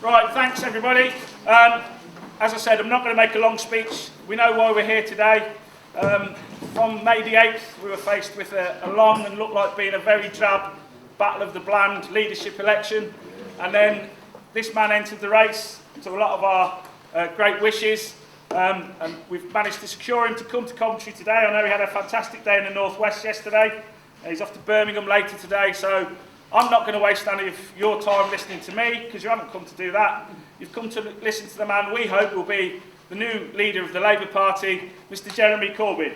Right, thanks everybody. As I said, I'm not going to make a long speech. We know why we're here today. From May the 8th, we were faced with a long and looked like being a very drab battle of the bland leadership election. And then this man entered the race to a lot of our great wishes. And we've managed to secure him to come to Coventry today. I know he had a fantastic day in the Northwest yesterday. He's off to Birmingham later today, so I'm not going to waste any of your time listening to me, because you haven't come to do that. You've come to listen to the man we hope will be the new leader of the Labour Party, Mr. Jeremy Corbyn.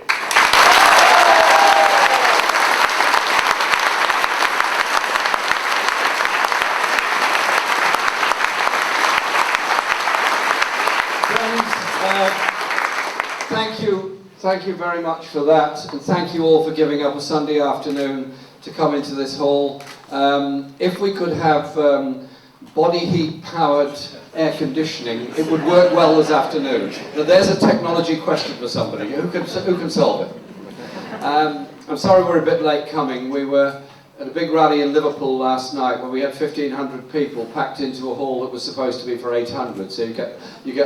Thank you very much for that, and thank you all for giving up a Sunday afternoon to come into this hall. If we could have body heat powered air conditioning, it would work well this afternoon. Now there's a technology question for somebody. Who can solve it? I'm sorry we're a bit late coming. We were at a big rally in Liverpool last night where we had 1,500 people packed into a hall that was supposed to be for 800, so you get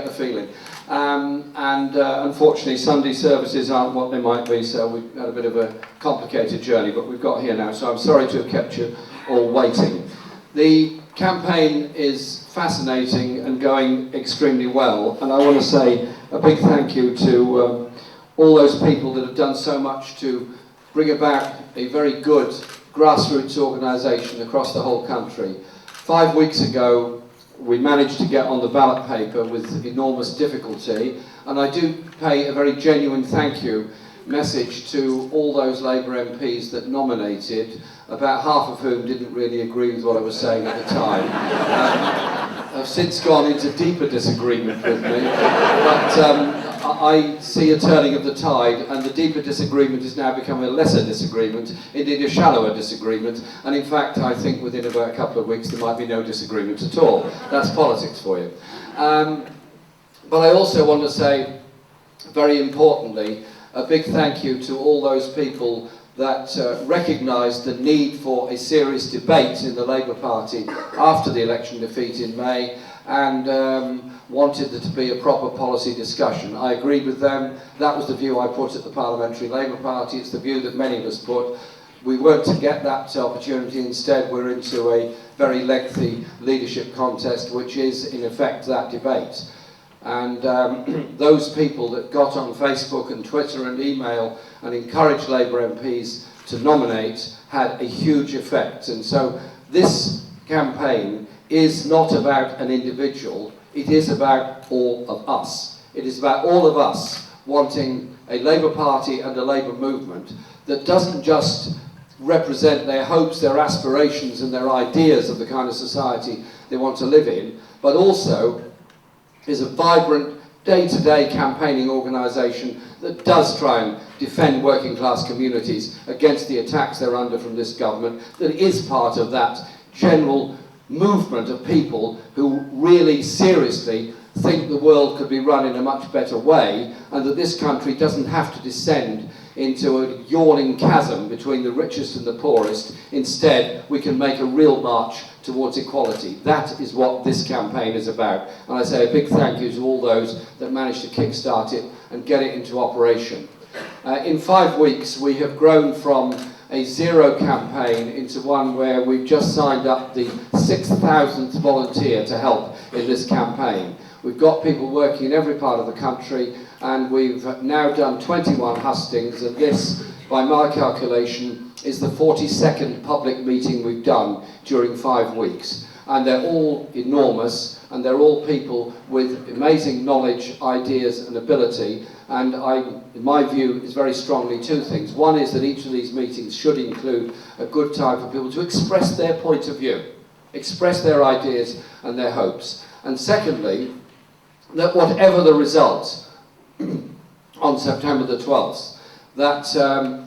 the feeling. Unfortunately Sunday services aren't what they might be, so we've had a bit of a complicated journey, but we've got here now, so I'm sorry to have kept you all waiting. The campaign is fascinating and going extremely well, and I want to say a big thank you to all those people that have done so much to bring about a very good grassroots organisation across the whole country. 5 weeks ago we managed to get on the ballot paper with enormous difficulty, and I do pay a very genuine thank you message to all those Labour MPs that nominated, about half of whom didn't really agree with what I was saying at the time. Have since gone into deeper disagreement with me, but I see a turning of the tide, and the deeper disagreement is now becoming a lesser disagreement, indeed a shallower disagreement, and in fact I think within about a couple of weeks there might be no disagreement at all. That's politics for you. But I also want to say, very importantly, a big thank you to all those people that recognised the need for a serious debate in the Labour Party after the election defeat in May, and wanted there to be a proper policy discussion. I agreed with them. That was the view I put at the Parliamentary Labour Party. It's the view that many of us put. We weren't to get that opportunity. Instead, we're into a very lengthy leadership contest, which is, in effect, that debate. And those people that got on Facebook and Twitter and email and encouraged Labour MPs to nominate had a huge effect. And so this campaign is not about an individual, it is about all of us. It is about all of us wanting a Labour Party and a Labour movement that doesn't just represent their hopes, their aspirations and their ideas of the kind of society they want to live in, but also is a vibrant, day-to-day campaigning organisation that does try and defend working class communities against the attacks they're under from this government, that is part of that general movement of people who really seriously think the world could be run in a much better way, and that this country doesn't have to descend into a yawning chasm between the richest and the poorest. Instead, we can make a real march towards equality. That is what this campaign is about. And I say a big thank you to all those that managed to kickstart it and get it into operation. In 5 weeks, we have grown from a zero campaign into one where we've just signed up the 6,000th volunteer to help in this campaign. We've got people working in every part of the country, and we've now done 21 hustings, and this, by my calculation, is the 42nd public meeting we've done during 5 weeks. And they're all enormous, and they're all people with amazing knowledge, ideas and ability. And in my view, is very strongly two things. One is that each of these meetings should include a good time for people to express their point of view, express their ideas and their hopes. And secondly, that whatever the result on September the 12th, that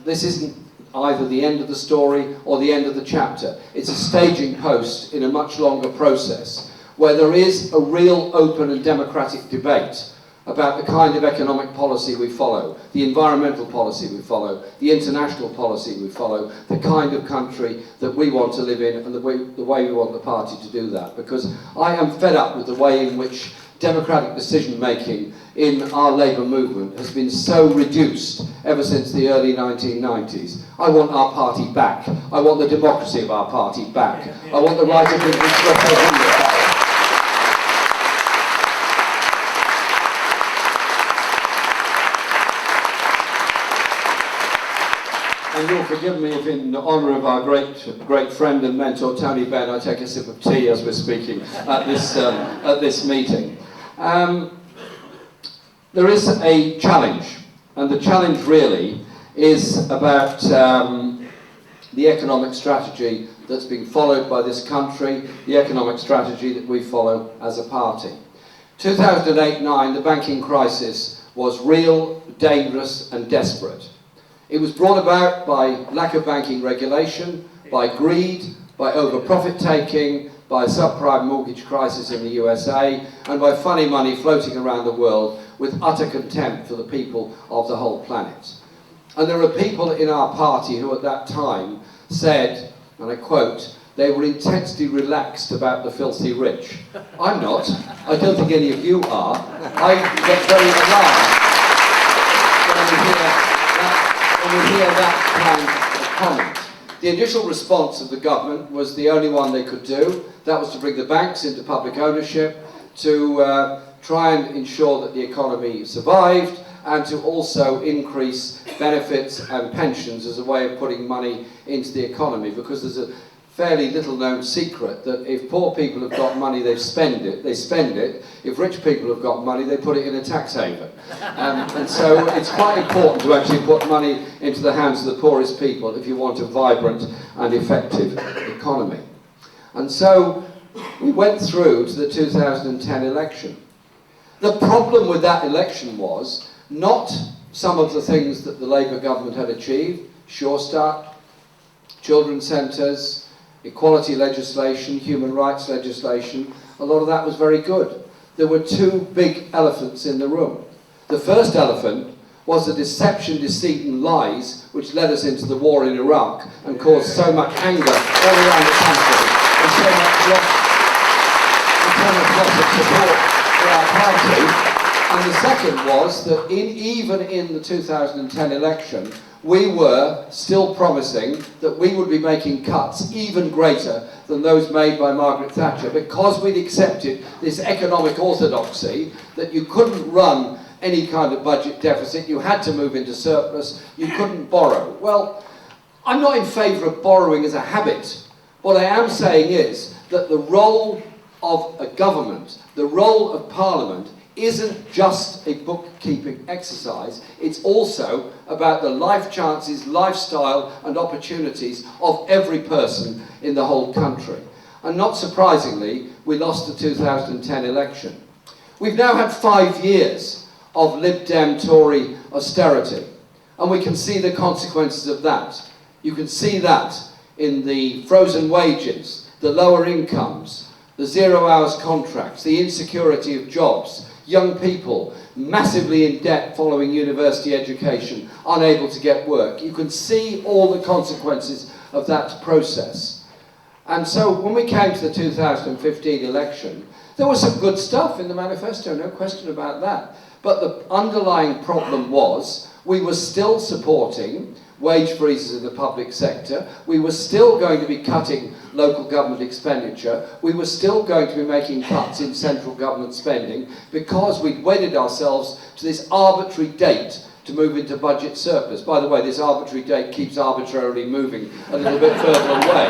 this isn't either the end of the story or the end of the chapter. It's a staging post in a much longer process where there is a real open and democratic debate about the kind of economic policy we follow, the environmental policy we follow, the international policy we follow, the kind of country that we want to live in, and the way we want the party to do that. Because I am fed up with the way in which democratic decision-making in our labour movement has been so reduced ever since the early 1990s. I want our party back. I want the democracy of our party back. I want the right of referendum back. And you'll forgive me if in honour of our great friend and mentor Tony Benn, I take a sip of tea as we're speaking at this meeting. There is a challenge, and the challenge really is about the economic strategy that's being followed by this country, the economic strategy that we follow as a party. 2008-9, the banking crisis was real, dangerous and desperate. It was brought about by lack of banking regulation, by greed, by over-profit taking, by a subprime mortgage crisis in the USA, and by funny money floating around the world with utter contempt for the people of the whole planet. And there are people in our party who at that time said, and I quote, they were intensely relaxed about the filthy rich. I'm not. I don't think any of you are. I get very alarmed when we hear that kind of comment. The initial response of the government was the only one they could do. That was to bring the banks into public ownership, to try and ensure that the economy survived, and to also increase benefits and pensions as a way of putting money into the economy, because there's a fairly little known secret that if poor people have got money, they spend it. If rich people have got money, they put it in a tax haven. And so it's quite important to actually put money into the hands of the poorest people if you want a vibrant and effective economy. And so we went through to the 2010 election. The problem with that election was not some of the things that the Labour government had achieved, Sure Start, children's centres, equality legislation, human rights legislation. A lot of that was very good. There were two big elephants in the room. The first elephant was the deception, deceit and lies which led us into the war in Iraq and caused so much anger all around the country and so much loss of support for our party. And the second was that even in the 2010 election, we were still promising that we would be making cuts even greater than those made by Margaret Thatcher, because we'd accepted this economic orthodoxy that you couldn't run any kind of budget deficit, you had to move into surplus, you couldn't borrow. Well, I'm not in favour of borrowing as a habit. What I am saying is that the role of a government, the role of Parliament, isn't just a bookkeeping exercise, it's also about the life chances, lifestyle and opportunities of every person in the whole country. And not surprisingly, we lost the 2010 election. We've now had 5 years of Lib Dem Tory austerity, and we can see the consequences of that. You can see that in the frozen wages, the lower incomes, the 0 hours contracts, the insecurity of jobs, young people massively in debt following university education, unable to get work. You can see all the consequences of that process. And so when we came to the 2015 election, there was some good stuff in the manifesto, no question about that. But the underlying problem was we were still supporting wage freezes in the public sector, we were still going to be cutting local government expenditure, we were still going to be making cuts in central government spending because we'd wedded ourselves to this arbitrary date to move into budget surplus. By the way, this arbitrary date keeps arbitrarily moving a little bit further away.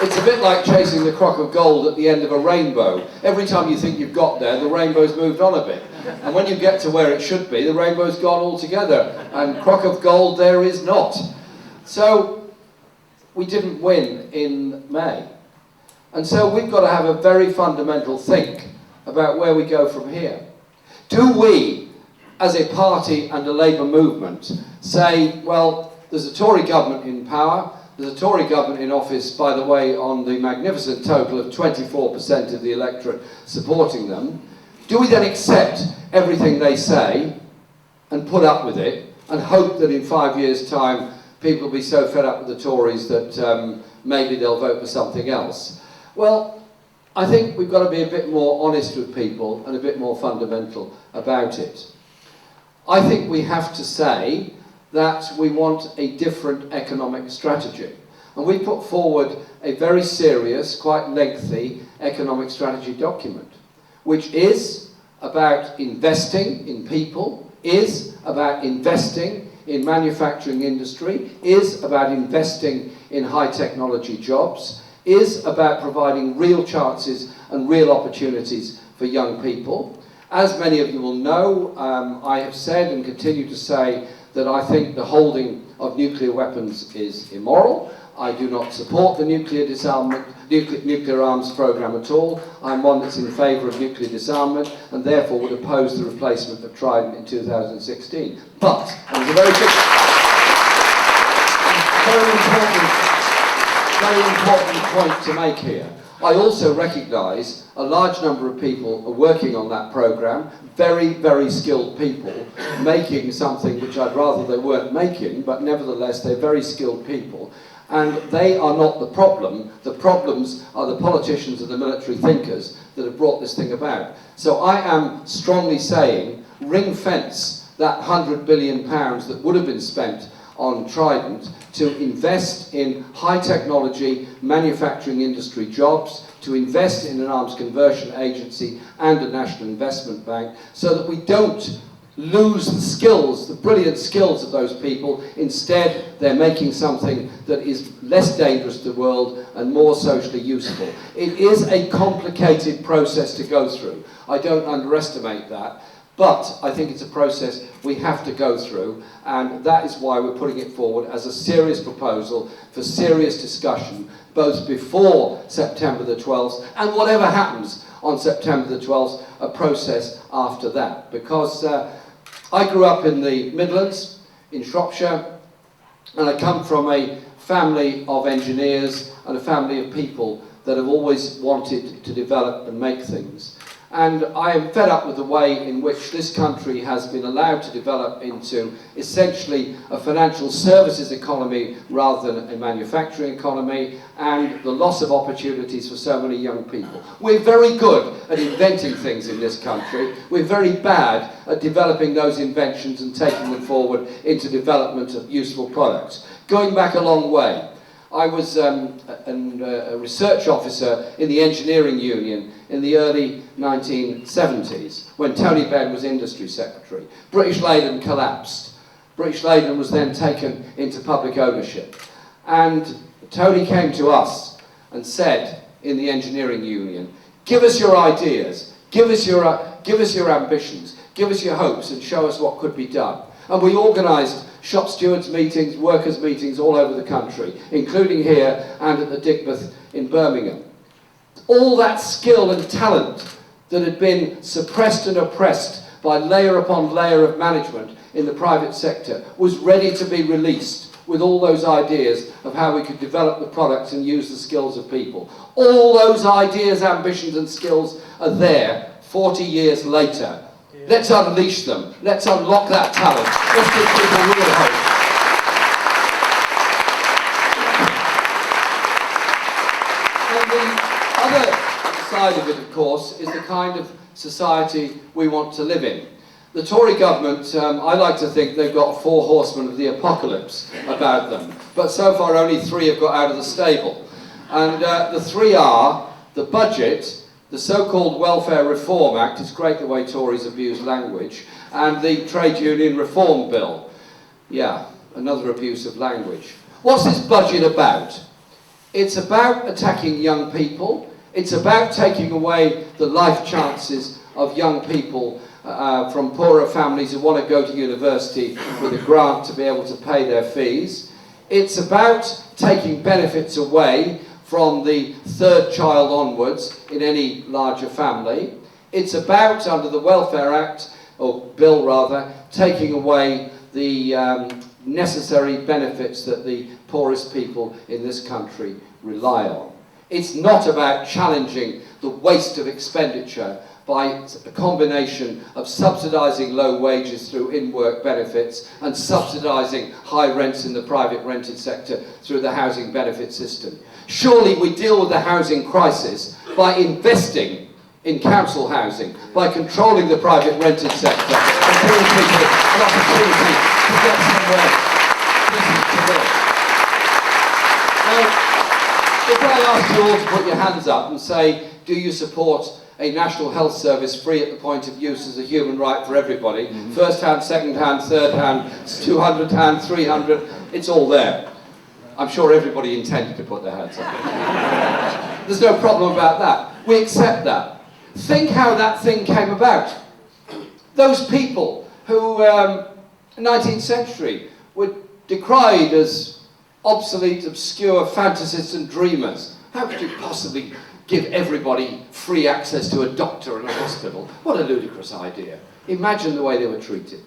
It's a bit like chasing the crock of gold at the end of a rainbow. Every time you think you've got there, the rainbow's moved on a bit. And when you get to where it should be, the rainbow's gone altogether. And crock of gold there is not. So we didn't win in May. And so we've got to have a very fundamental think about where we go from here. Do we, as a party and a Labour movement, say, well, there's a Tory government in power, there's a Tory government in office, by the way, on the magnificent total of 24% of the electorate supporting them. Do we then accept everything they say and put up with it and hope that in 5 years' time people will be so fed up with the Tories that maybe they'll vote for something else? Well, I think we've got to be a bit more honest with people and a bit more fundamental about it. I think we have to say that we want a different economic strategy. And we put forward a very serious, quite lengthy economic strategy document, which is about investing in people, is about investing in manufacturing industry, is about investing in high technology jobs, is about providing real chances and real opportunities for young people. As many of you will know, I have said and continue to say that I think the holding of nuclear weapons is immoral. I do not support the nuclear disarmament, nuclear arms programme at all. I'm one that's in favour of nuclear disarmament and therefore would oppose the replacement of Trident in 2016. But, and there's a very important point to make here. I also recognise a large number of people are working on that programme, very, very skilled people, making something which I'd rather they weren't making, but nevertheless they're very skilled people. And they are not the problem. The problems are the politicians and the military thinkers that have brought this thing about. So I am strongly saying, ring fence that £100 billion that would have been spent on Trident to invest in high technology manufacturing industry jobs, to invest in an arms conversion agency and a national investment bank, so that we don't lose the skills, the brilliant skills of those people. Instead, they're making something that is less dangerous to the world and more socially useful. It is a complicated process to go through. I don't underestimate that. But I think it's a process we have to go through, and that is why we're putting it forward as a serious proposal for serious discussion, both before September the 12th and whatever happens on September the 12th, a process after that. Because I grew up in the Midlands, in Shropshire, and I come from a family of engineers and a family of people that have always wanted to develop and make things. And I am fed up with the way in which this country has been allowed to develop into essentially a financial services economy rather than a manufacturing economy, and the loss of opportunities for so many young people. We're very good at inventing things in this country. We're very bad at developing those inventions and taking them forward into development of useful products. Going back a long way, I was a research officer in the engineering union in the early 1970s when Tony Benn was industry secretary. British Leyland collapsed. British Leyland was then taken into public ownership. And Tony came to us and said in the engineering union, give us your ideas, give us your ambitions, give us your hopes and show us what could be done. And we organised shop stewards meetings, workers meetings all over the country, including here and at the Digbeth in Birmingham. All that skill and talent that had been suppressed and oppressed by layer upon layer of management in the private sector was ready to be released with all those ideas of how we could develop the products and use the skills of people. All those ideas, ambitions and skills are there 40 years later. Let's unleash them. Let's unlock that talent. Let's give people real hope. And the other side of it, of course, is the kind of society we want to live in. The Tory government, I like to think they've got 4 horsemen of the apocalypse about them. But so far only 3 have got out of the stable. And the 3 are the budget, the so-called Welfare Reform Act, it's great the way Tories abuse language, and the Trade Union Reform Bill. Yeah, another abuse of language. What's this budget about? It's about attacking young people. It's about taking away the life chances of young people from poorer families who want to go to university with a grant to be able to pay their fees. It's about taking benefits away from the 3rd child onwards in any larger family. It's about, under the Welfare Act, or Bill rather, taking away the necessary benefits that the poorest people in this country rely on. It's not about challenging the waste of expenditure by a combination of subsidising low wages through in-work benefits and subsidising high rents in the private rented sector through the housing benefit system. Surely we deal with the housing crisis by investing in council housing, by controlling the private rented sector and giving people an opportunity to get somewhere to live. Now, if I ask you all to put your hands up and say, do you support a national health service free at the point of use as a human right for everybody, first hand, second hand, third hand, 200 hand, 300, it's all there. I'm sure everybody intended to put their hands up. There's no problem about that. We accept that. Think how that thing came about. Those people who, in the 19th century, were decried as obsolete, obscure fantasists and dreamers. How could you possibly give everybody free access to a doctor and a hospital? What a ludicrous idea. Imagine the way they were treated.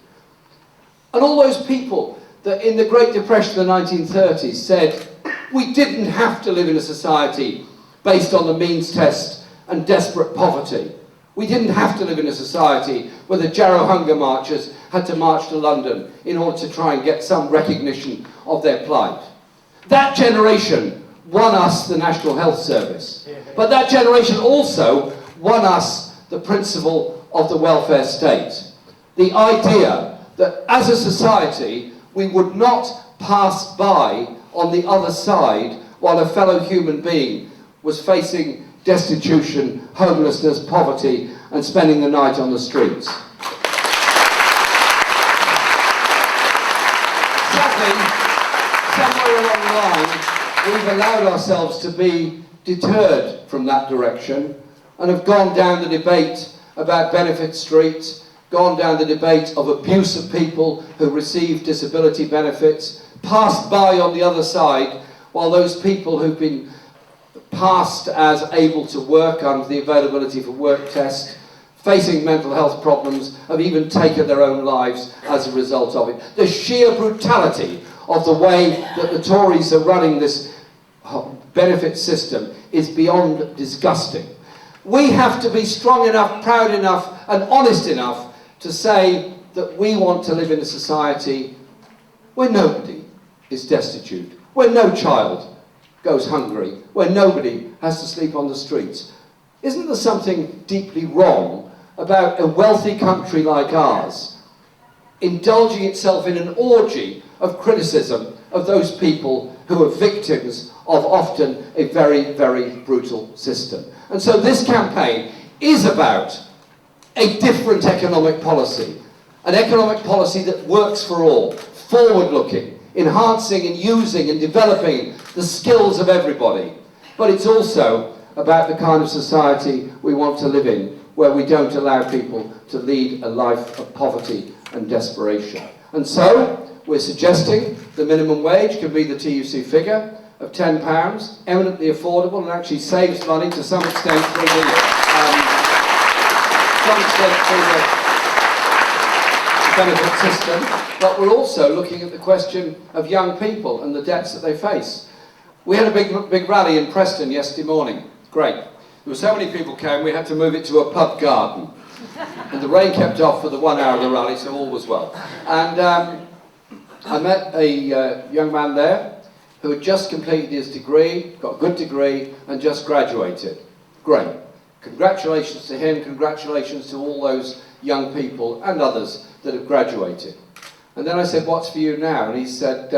And all those people that in the Great Depression of the 1930s said, we didn't have to live in a society based on the means test and desperate poverty. We didn't have to live in a society where the Jarrow hunger marchers had to march to London in order to try and get some recognition of their plight. That generation won us the National Health Service. But that generation also won us the principle of the welfare state. The idea that as a society we would not pass by on the other side while a fellow human being was facing destitution, homelessness, poverty, and spending the night on the streets. Sadly, somewhere along the line, we've allowed ourselves to be deterred from that direction and have gone down the debate about Benefit Street, gone down the debate of abuse of people who receive disability benefits, passed by on the other side while those people who've been passed as able to work under the availability for work test, facing mental health problems, have even taken their own lives as a result of it. The sheer brutality of the way that the Tories are running this benefit system is beyond disgusting. We have to be strong enough, proud enough and honest enough to say that we want to live in a society where nobody is destitute, where no child goes hungry, where nobody has to sleep on the streets. Isn't there something deeply wrong about a wealthy country like ours indulging itself in an orgy of criticism of those people who are victims of often a very, very brutal system? And so this campaign is about a different economic policy, an economic policy that works for all, forward-looking, enhancing and using and developing the skills of everybody. But it's also about the kind of society we want to live in, where we don't allow people to lead a life of poverty and desperation. And so we're suggesting the minimum wage can be the TUC figure of £10, eminently affordable and actually saves money to some extent through the benefit system. But we're also looking at the question of young people and the debts that they face. We had a big rally in Preston yesterday morning. Great. There were so many people came, we had to move it to a pub garden. And the rain kept off for the 1 hour of the rally, so all was well. And I met a young man there who had just completed his degree, got a good degree, and just graduated. Great. Congratulations to him, congratulations to all those young people and others that have graduated. And then I said, what's for you now? And he said,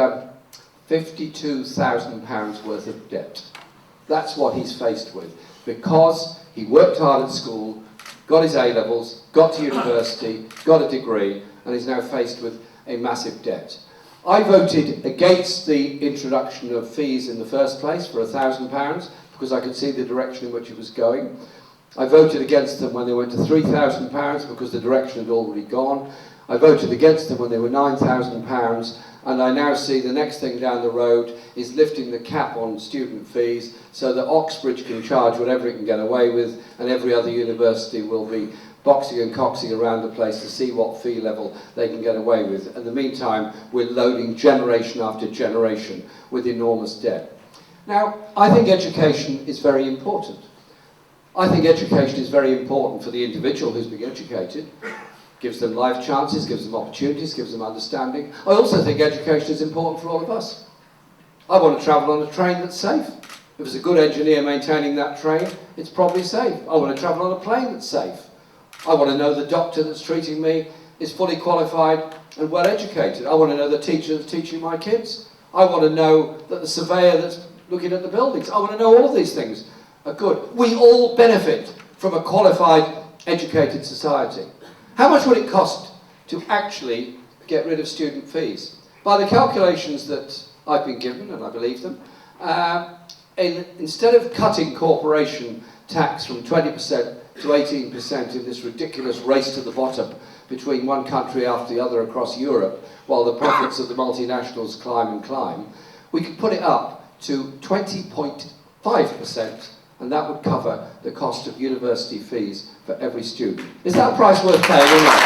£52,000 worth of debt. That's what he's faced with, because he worked hard at school, got his A-levels, got to university, got a degree, and is now faced with a massive debt. I voted against the introduction of fees in the first place for £1,000 because I could see the direction in which it was going. I voted against them when they went to £3,000 because the direction had already gone. I voted against them when they were £9,000, and I now see the next thing down the road is lifting the cap on student fees so that Oxbridge can charge whatever it can get away with, and every other university will be boxing and coxing around the place to see what fee level they can get away with. In the meantime, we're loading generation after generation with enormous debt. Now, I think education is very important. I think education is very important for the individual who's being educated. Gives them life chances, gives them opportunities, gives them understanding. I also think education is important for all of us. I want to travel on a train that's safe. If there's a good engineer maintaining that train, it's probably safe. I want to travel on a plane that's safe. I want to know the doctor that's treating me is fully qualified and well educated. I want to know the teacher that's teaching my kids. I want to know that the surveyor that's looking at the buildings. I want to know all of these things are good. We all benefit from a qualified, educated society. How much would it cost to actually get rid of student fees? By the calculations that I've been given, and I believe them, instead of cutting corporation tax from 20% to 18% in this ridiculous race to the bottom between one country after the other across Europe, while the profits of the multinationals climb and climb, we could put it up to 20.5%, and that would cover the cost of university fees for every student. Is that a price worth paying or not?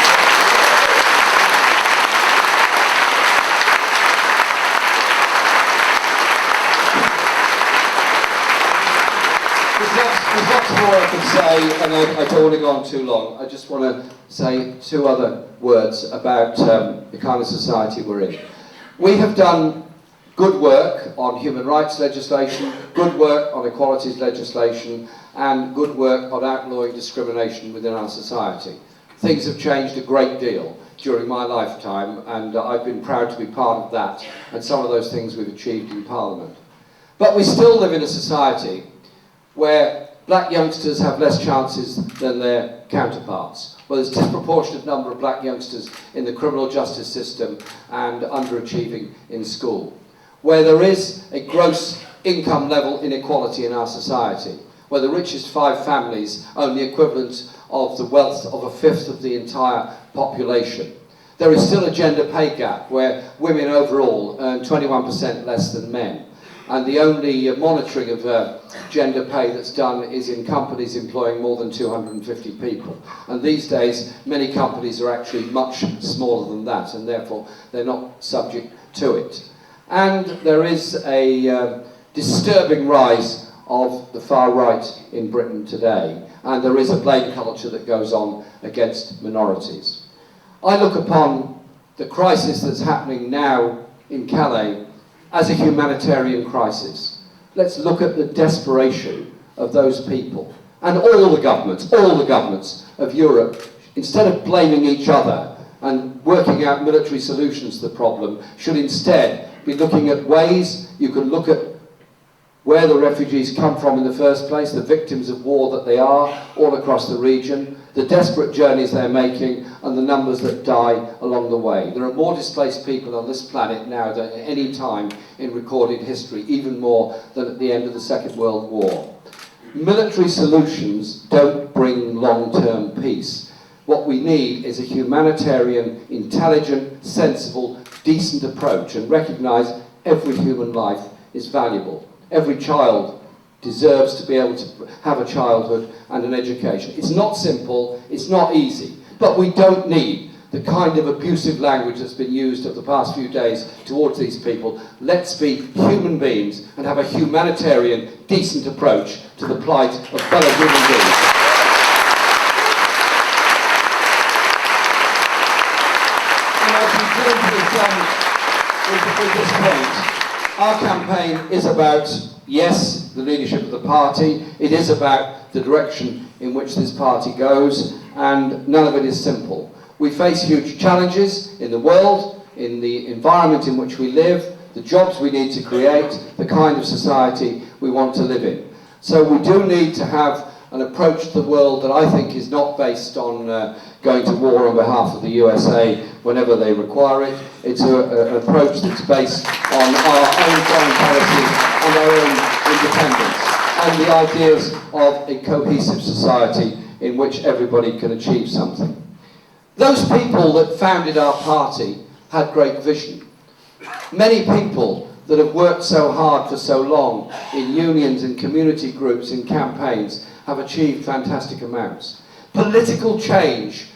There's lots more I could say, and I don't want to go on too long. I just want to say two other words about the kind of society we're in. We have done good work on human rights legislation, good work on equalities legislation, and good work on outlawing discrimination within our society. Things have changed a great deal during my lifetime, and I've been proud to be part of that, and some of those things we've achieved in Parliament. But we still live in a society where black youngsters have less chances than their counterparts. Well, there's a disproportionate number of black youngsters in the criminal justice system and underachieving in school. Where there is a gross income level inequality in our society, where the richest 5 families own the equivalent of the wealth of a fifth of the entire population. There is still a gender pay gap where women overall earn 21% less than men. And the only monitoring of gender pay that's done is in companies employing more than 250 people. And these days, many companies are actually much smaller than that, and therefore they're not subject to it. And there is a disturbing rise of the far right in Britain today, and there is a blame culture that goes on against minorities. I look upon the crisis that's happening now in Calais as a humanitarian crisis. Let's look at the desperation of those people. And all the governments of Europe, instead of blaming each other and working out military solutions to the problem, should instead be looking at ways you can look at where the refugees come from in the first place, the victims of war that they are all across the region, the desperate journeys they're making, and the numbers that die along the way. There are more displaced people on this planet now than at any time in recorded history, even more than at the end of the Second World War. Military solutions don't bring long-term peace. What we need is a humanitarian, intelligent, sensible, decent approach, and recognise every human life is valuable. Every child deserves to be able to have a childhood and an education. It's not simple, it's not easy, but we don't need the kind of abusive language that's been used over the past few days towards these people. Let's be human beings and have a humanitarian, decent approach to the plight of fellow human beings. And I conclude with this point. Our campaign is about, yes, the leadership of the party. It is about the direction in which this party goes, and none of it is simple. We face huge challenges in the world, in the environment in which we live, the jobs we need to create, the kind of society we want to live in. So we do need to have an approach to the world that I think is not based on going to war on behalf of the USA whenever they require it. It's an approach that's based on our own foreign policy and our own independence, and the ideas of a cohesive society in which everybody can achieve something. Those people that founded our party had great vision. Many people that have worked so hard for so long in unions and community groups and campaigns have achieved fantastic amounts. Political change,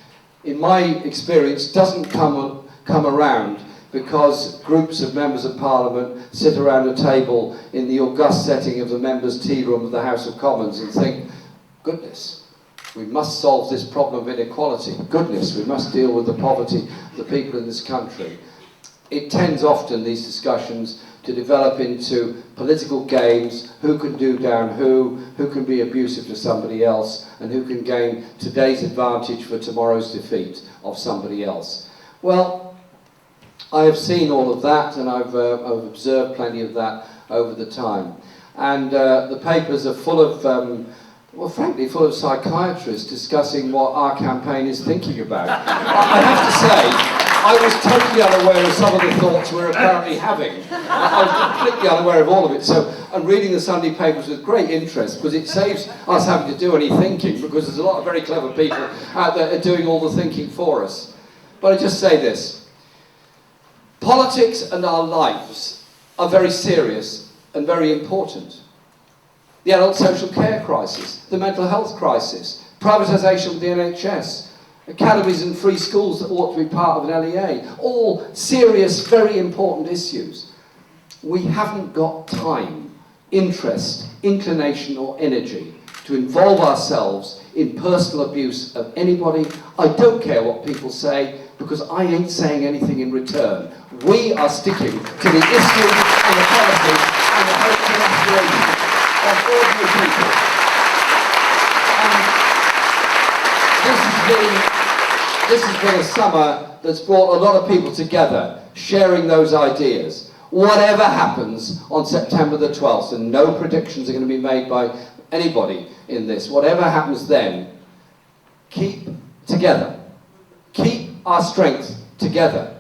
in my experience, doesn't come around because groups of members of Parliament sit around a table in the august setting of the members' tea room of the House of Commons and think, Goodness, we must solve this problem of inequality. Goodness, we must deal with the poverty of the people in this country. It tends often, these discussions, to develop into political games, who can do down who can be abusive to somebody else, and who can gain today's advantage for tomorrow's defeat of somebody else. Well, I have seen all of that, and I've observed plenty of that over the time. And the papers are full of, well, frankly, full of psychiatrists discussing what our campaign is thinking about. I have to say, I was totally unaware of some of the thoughts we're apparently having. I was completely unaware of all of it. So I'm reading the Sunday papers with great interest, because it saves us having to do any thinking, because there's a lot of very clever people out there doing all the thinking for us. But I just say this. Politics and our lives are very serious and very important. The adult social care crisis, the mental health crisis, privatisation of the NHS, academies and free schools that ought to be part of an LEA, all serious, very important issues. We haven't got time, interest, inclination or energy to involve ourselves in personal abuse of anybody. I don't care what people say, because I ain't saying anything in return. We are sticking to the issues and the policies and the hopes and aspirations of ordinary people. This has been a summer that's brought a lot of people together, sharing those ideas. Whatever happens on September the 12th, and no predictions are going to be made by anybody in this, whatever happens then, keep together. Keep our strength together.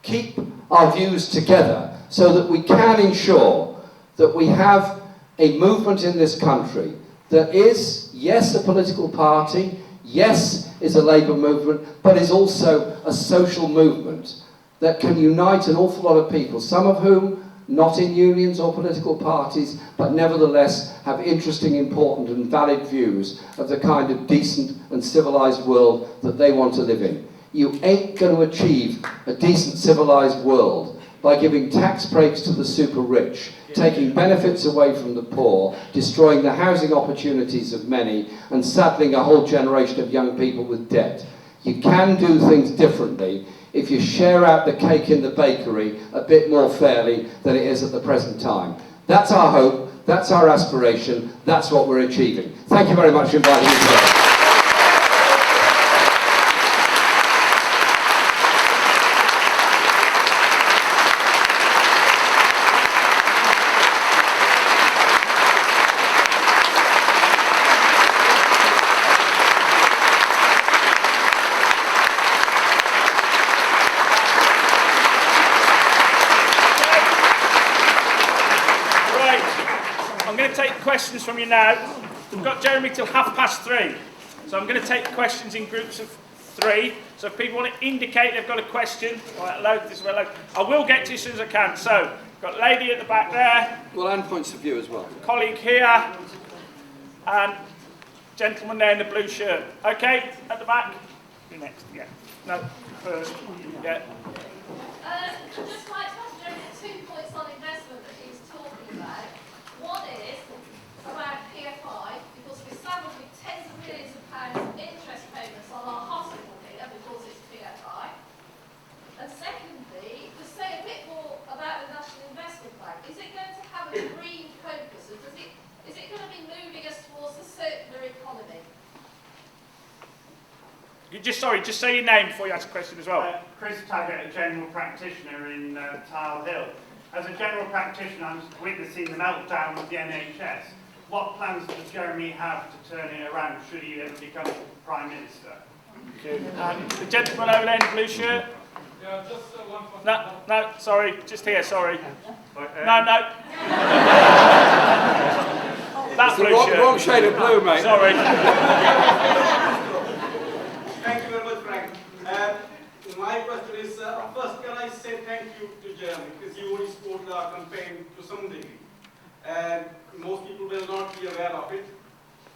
Keep our views together, so that we can ensure that we have a movement in this country that is, yes, a political party, yes, is a labour movement, but is also a social movement that can unite an awful lot of people, some of whom not in unions or political parties, but nevertheless have interesting, important and valid views of the kind of decent and civilised world that they want to live in. You ain't going to achieve a decent, civilised world by giving tax breaks to the super rich, taking benefits away from the poor, destroying the housing opportunities of many, and saddling a whole generation of young people with debt. You can do things differently if you share out the cake in the bakery a bit more fairly than it is at the present time. That's our hope, that's our aspiration, that's what we're achieving. Thank you very much for inviting me today. Questions from you now. We've got Jeremy till 3:30, so I'm going to take questions in groups of 3. So if people want to indicate they've got a question, right, loud, this way, loud, I will get to you as soon as I can. So, got a lady at the back there. Well, and points of view as well. Colleague here, and gentleman there in the blue shirt. Okay, at the back. You next. Yeah. No, first. Yeah. Just like Jeremy, 2 points on investment that he's talking about. One is around PFI, because we're saddled with tens of millions of pounds interest payments on our hospital here because it's PFI. And secondly, to say a bit more about the National Investment Bank, is it going to have a green focus, or is it going to be moving us towards the circular economy? Just say your name before you ask a question as well. Chris Taggart, a general practitioner in Tile Hill. As a general practitioner, I'm witnessing the meltdown of the NHS. What plans does Jeremy have to turn it around should he ever become Prime Minister? The gentleman over there in the blue shirt. Yeah, just one question. No, sorry, just here, sorry. Right, No. That blue shirt. Wrong shade of blue, mate. Sorry. Thank you very much, Frank. My question is, first can I say thank you to Jeremy, because you only supported our campaign to some degree. And most people will not be aware of it.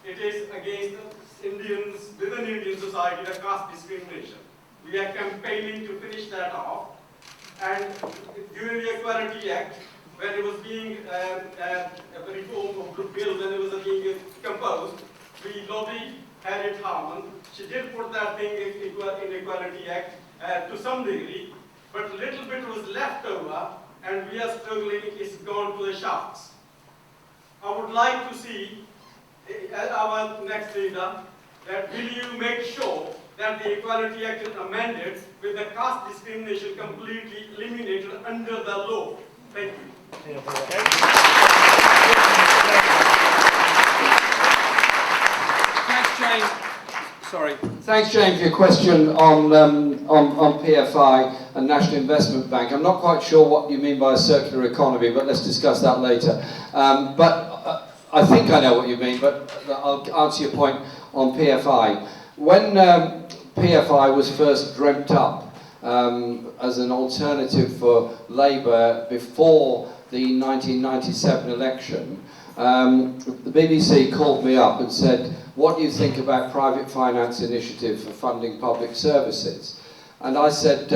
It is against Indians, within Indian society, the caste discrimination. We are campaigning to finish that off. And during the Equality Act, when it was being a reform of bill, when it was being composed, we lobbied Harriet Harman. She did put that thing in Equality Act to some degree, but a little bit was left over, and we are struggling. It's gone to the sharks. I would like to see our next leader that will you make sure that the Equality Act is amended with the caste discrimination completely eliminated under the law. Thank you. Thanks, Jane. Sorry. Thanks, Jane, for your question on PFI and National Investment Bank. I'm not quite sure what you mean by a circular economy, but let's discuss that later. I think I know what you mean, but I'll answer your point on PFI. When PFI was first dreamt up as an alternative for Labour before the 1997 election, the BBC called me up and said, what do you think about private finance initiative for funding public services? And I said,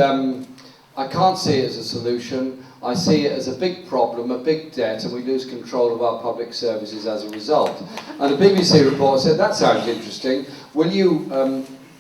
I can't see it as a solution. I see it as a big problem, a big debt, and we lose control of our public services as a result. And the BBC report said, that sounds interesting. Will you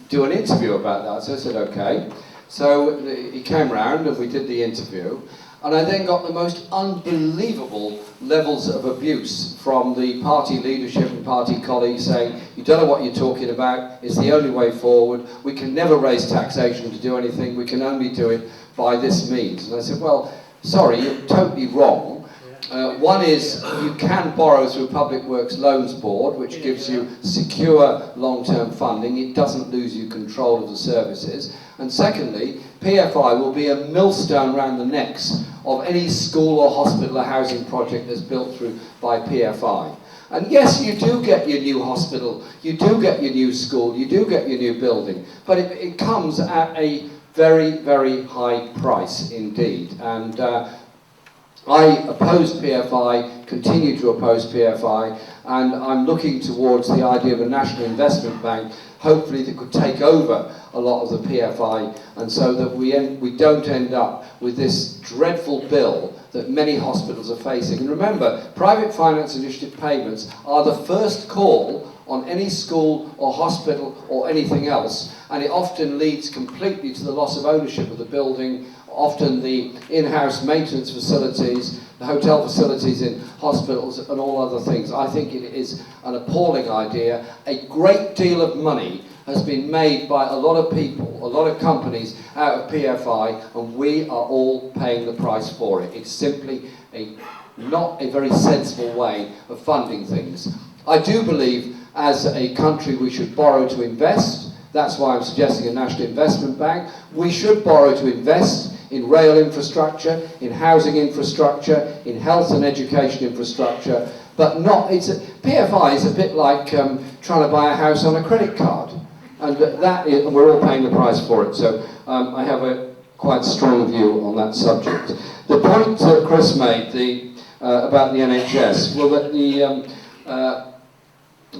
do an interview about that? So I said, okay. So he came round and we did the interview. And I then got the most unbelievable levels of abuse from the party leadership and party colleagues saying, you don't know what you're talking about, it's the only way forward, we can never raise taxation to do anything, we can only do it by this means. And I said, well, sorry, you're totally wrong. One is you can borrow through Public Works Loans Board, which gives you secure long-term funding. It doesn't lose you control of the services. And secondly, PFI will be a millstone around the necks of any school or hospital or housing project that's built through by PFI. And yes, you do get your new hospital, you do get your new school, you do get your new building, but it comes at a very, very high price indeed. And I oppose PFI, continue to oppose PFI, and I'm looking towards the idea of a national investment bank, hopefully that could take over a lot of the PFI, and so that we don't end up with this dreadful bill that many hospitals are facing. And remember, private finance initiative payments are the first call on any school or hospital or anything else, and it often leads completely to the loss of ownership of the building, often the in-house maintenance facilities, the hotel facilities in hospitals and all other things. I think it is an appalling idea. A great deal of money has been made by a lot of people, a lot of companies out of PFI, and we are all paying the price for it. It's simply not a very sensible way of funding things. I do believe as a country we should borrow to invest. That's why I'm suggesting a national investment bank. We should borrow to invest in rail infrastructure, in housing infrastructure, in health and education infrastructure, but not, PFI is a bit like trying to buy a house on a credit card. And we're all paying the price for it. So I have a quite strong view on that subject. The point that Chris made about the NHS, well, that the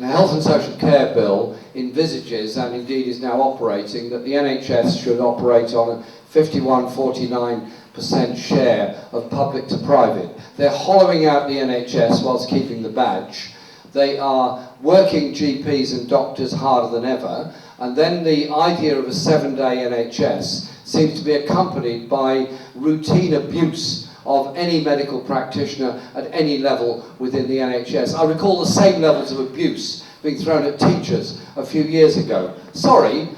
Health and Social Care Bill envisages, and indeed is now operating, that the NHS should operate on a 51-49% share of public to private. They're hollowing out the NHS whilst keeping the badge. They are working GPs and doctors harder than ever, and then the idea of a 7-day NHS seems to be accompanied by routine abuse of any medical practitioner at any level within the NHS. I recall the same levels of abuse being thrown at teachers a few years ago. Sorry,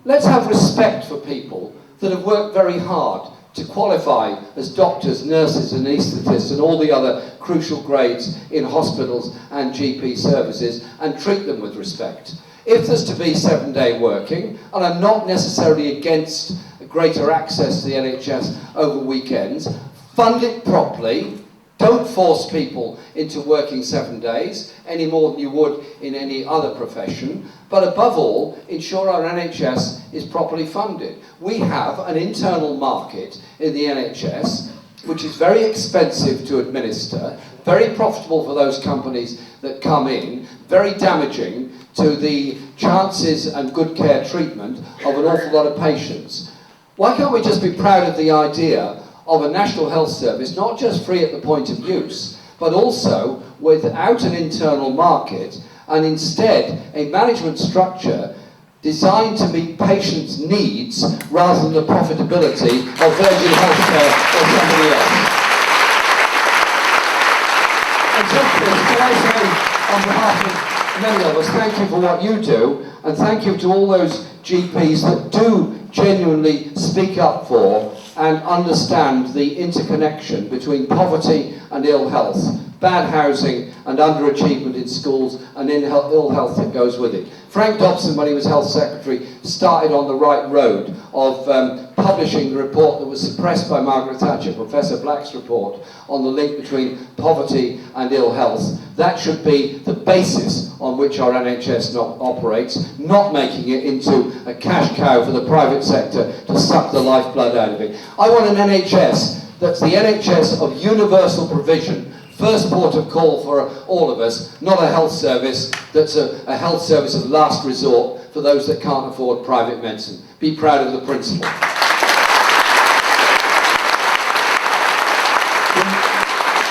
let's have respect for people that have worked very hard to qualify as doctors, nurses, anaesthetists and all the other crucial grades in hospitals and GP services, and treat them with respect. If there's to be 7-day working, and I'm not necessarily against greater access to the NHS over weekends, fund it properly. Don't force people into working 7 days any more than you would in any other profession. But above all, ensure our NHS is properly funded. We have an internal market in the NHS which is very expensive to administer, very profitable for those companies that come in, very damaging to the chances and good care treatment of an awful lot of patients. Why can't we just be proud of the idea of a national health service, not just free at the point of use, but also without an internal market, and instead a management structure designed to meet patients' needs rather than the profitability of Virgin Healthcare or somebody else. And so, Chris, can I say, on behalf of many of us, thank you for what you do, and thank you to all those GPs that do genuinely speak up for and understand the interconnection between poverty and ill health, bad housing and underachievement in schools, and ill health that goes with it. Frank Dobson, when he was Health Secretary, started on the right road of publishing the report that was suppressed by Margaret Thatcher, Professor Black's report, on the link between poverty and ill health. That should be the basis on which our NHS operates, not making it into a cash cow for the private sector to suck the lifeblood out of it. I want an NHS that's the NHS of universal provision, first port of call for all of us, not a health service that's a health service of last resort for those that can't afford private medicine. Be proud of the principle.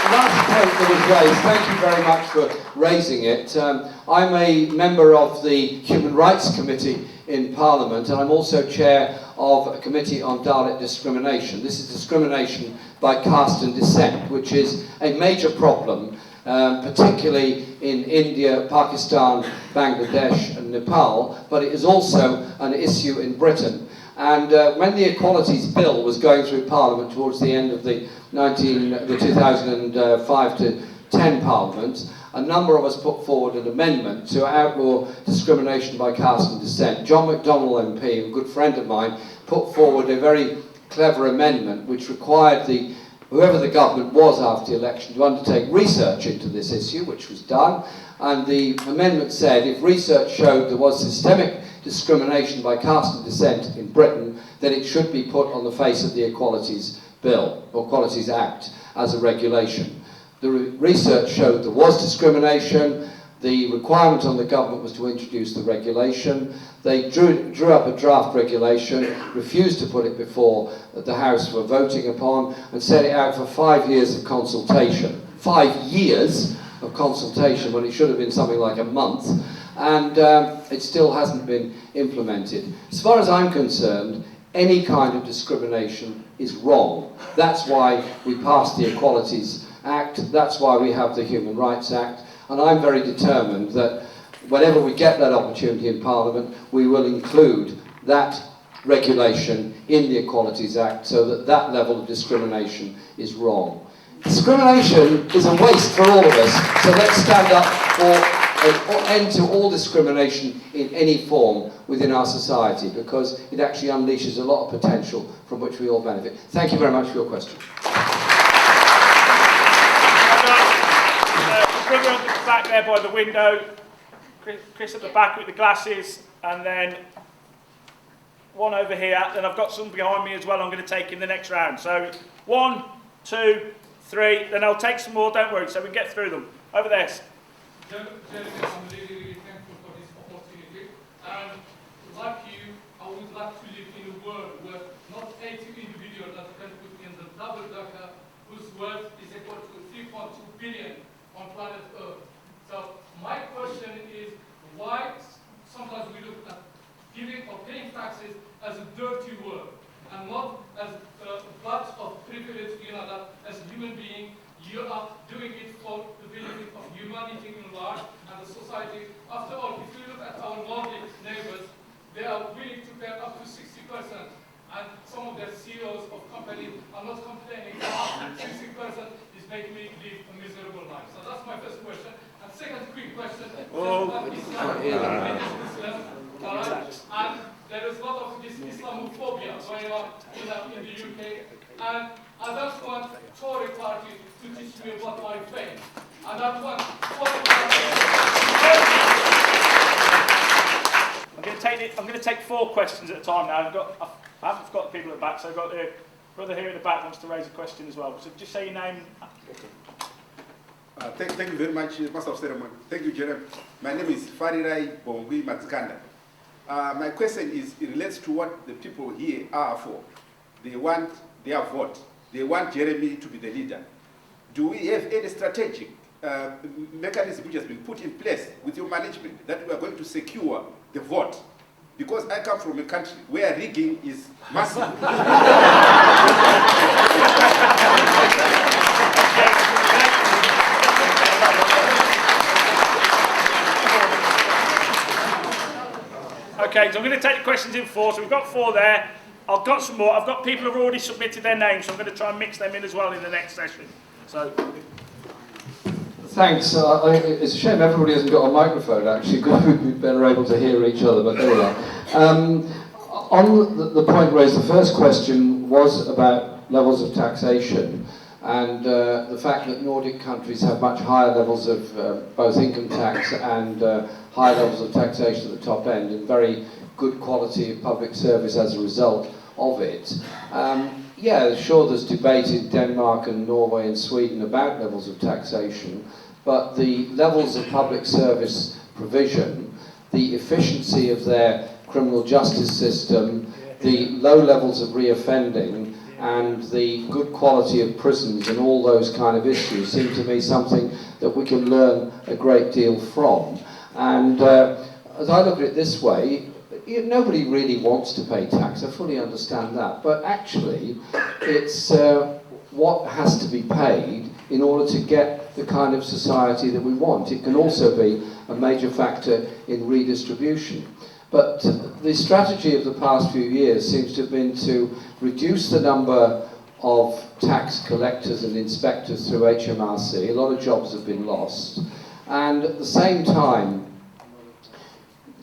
The last point that was raised, thank you very much for raising it. I'm a member of the Human Rights Committee in Parliament, and I'm also chair of a committee on Dalit discrimination. This is discrimination by caste and descent, which is a major problem, particularly in India, Pakistan, Bangladesh and Nepal, but it is also an issue in Britain. And when the Equalities Bill was going through Parliament towards the end of the 2005 to 10 Parliament, a number of us put forward an amendment to outlaw discrimination by caste and descent. John McDonnell MP, a good friend of mine, put forward a very clever amendment which required whoever the government was after the election to undertake research into this issue, which was done. And the amendment said if research showed there was systemic discrimination by caste and descent in Britain, then it should be put on the face of the Equalities Bill, or Equalities Act, as a regulation. The research showed there was discrimination. The requirement on the government was to introduce the regulation. They drew up a draft regulation, refused to put it before the House for voting upon, and set it out for 5 years of consultation. 5 years of consultation when it should have been something like a month, and it still hasn't been implemented. As far as I'm concerned, any kind of discrimination is wrong. That's why we passed the Equalities Act, that's why we have the Human Rights Act, and I'm very determined that whenever we get that opportunity in Parliament, we will include that regulation in the Equalities Act so that that level of discrimination is wrong. Discrimination is a waste for all of us, so let's stand up for an end to all discrimination in any form within our society, because it actually unleashes a lot of potential from which we all benefit. Thank you very much for your question. Brother at the back there by the window, Chris at the back with the glasses, and then one over here. Then I've got some behind me as well I'm going to take in the next round. So 1, 2, 3, then I'll take some more, don't worry, so we can get through them. Over there. Jeremy, I'm really thankful for this opportunity. And like you, I would like to live in a world where not 80 individuals that can put in the double-decker whose worth is equal to 3.2 billion on planet Earth. So my question is, why sometimes we look at giving or paying taxes as a dirty word and not as a badge of privilege, that as a human being you are doing it for the benefit of humanity in large and the society. After all, if you look at our Nordic neighbors, they are willing to pay up to 60%. And some of their CEOs of companies are not complaining that 60% is making me live a miserable life. So that's my first question. And second quick question, and there is a lot of this Islamophobia going on in the UK, and I don't want Tory party to teach me about my faith. I don't want Tory party. I'm going to take 4 questions at a time now. I haven't got the people at the back, so I've got the brother here at the back wants to raise a question as well. So just say your name. Thank you very much, Master of Ceremony. Thank you, Jeremy. My name is Farirai Bongui Matskanda. My question it relates to what the people here are for. They want their vote. They want Jeremy to be the leader. Do we have any strategic mechanism which has been put in place with your management that we are going to secure the vote. Because I come from a country where rigging is massive. Okay, so I'm going to take the questions in 4. So we've got 4 there. I've got some more. I've got people who have already submitted their names, so I'm going to try and mix them in as well in the next session. So. Thanks. It's a shame everybody hasn't got a microphone, actually, because we'd be better able to hear each other, but there we are. On the point raised, the first question was about levels of taxation and the fact that Nordic countries have much higher levels of both income tax and higher levels of taxation at the top end and very good quality of public service as a result of it. Yeah, sure, there's debate in Denmark and Norway and Sweden about levels of taxation, but the levels of public service provision, the efficiency of their criminal justice system, the low levels of reoffending, and the good quality of prisons and all those kind of issues seem to me something that we can learn a great deal from. And as I look at it this way, nobody really wants to pay tax, I fully understand that, but actually it's what has to be paid in order to get the kind of society that we want. It can also be a major factor in redistribution. But the strategy of the past few years seems to have been to reduce the number of tax collectors and inspectors through HMRC. A lot of jobs have been lost. And at the same time,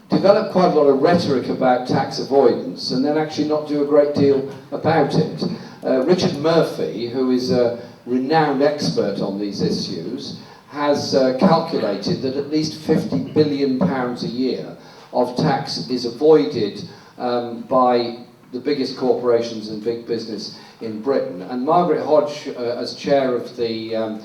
develop quite a lot of rhetoric about tax avoidance and then actually not do a great deal about it. Richard Murphy, who is a renowned expert on these issues, has calculated that at least £50 billion a year of tax is avoided by the biggest corporations and big business in Britain. And Margaret Hodge, as chair of the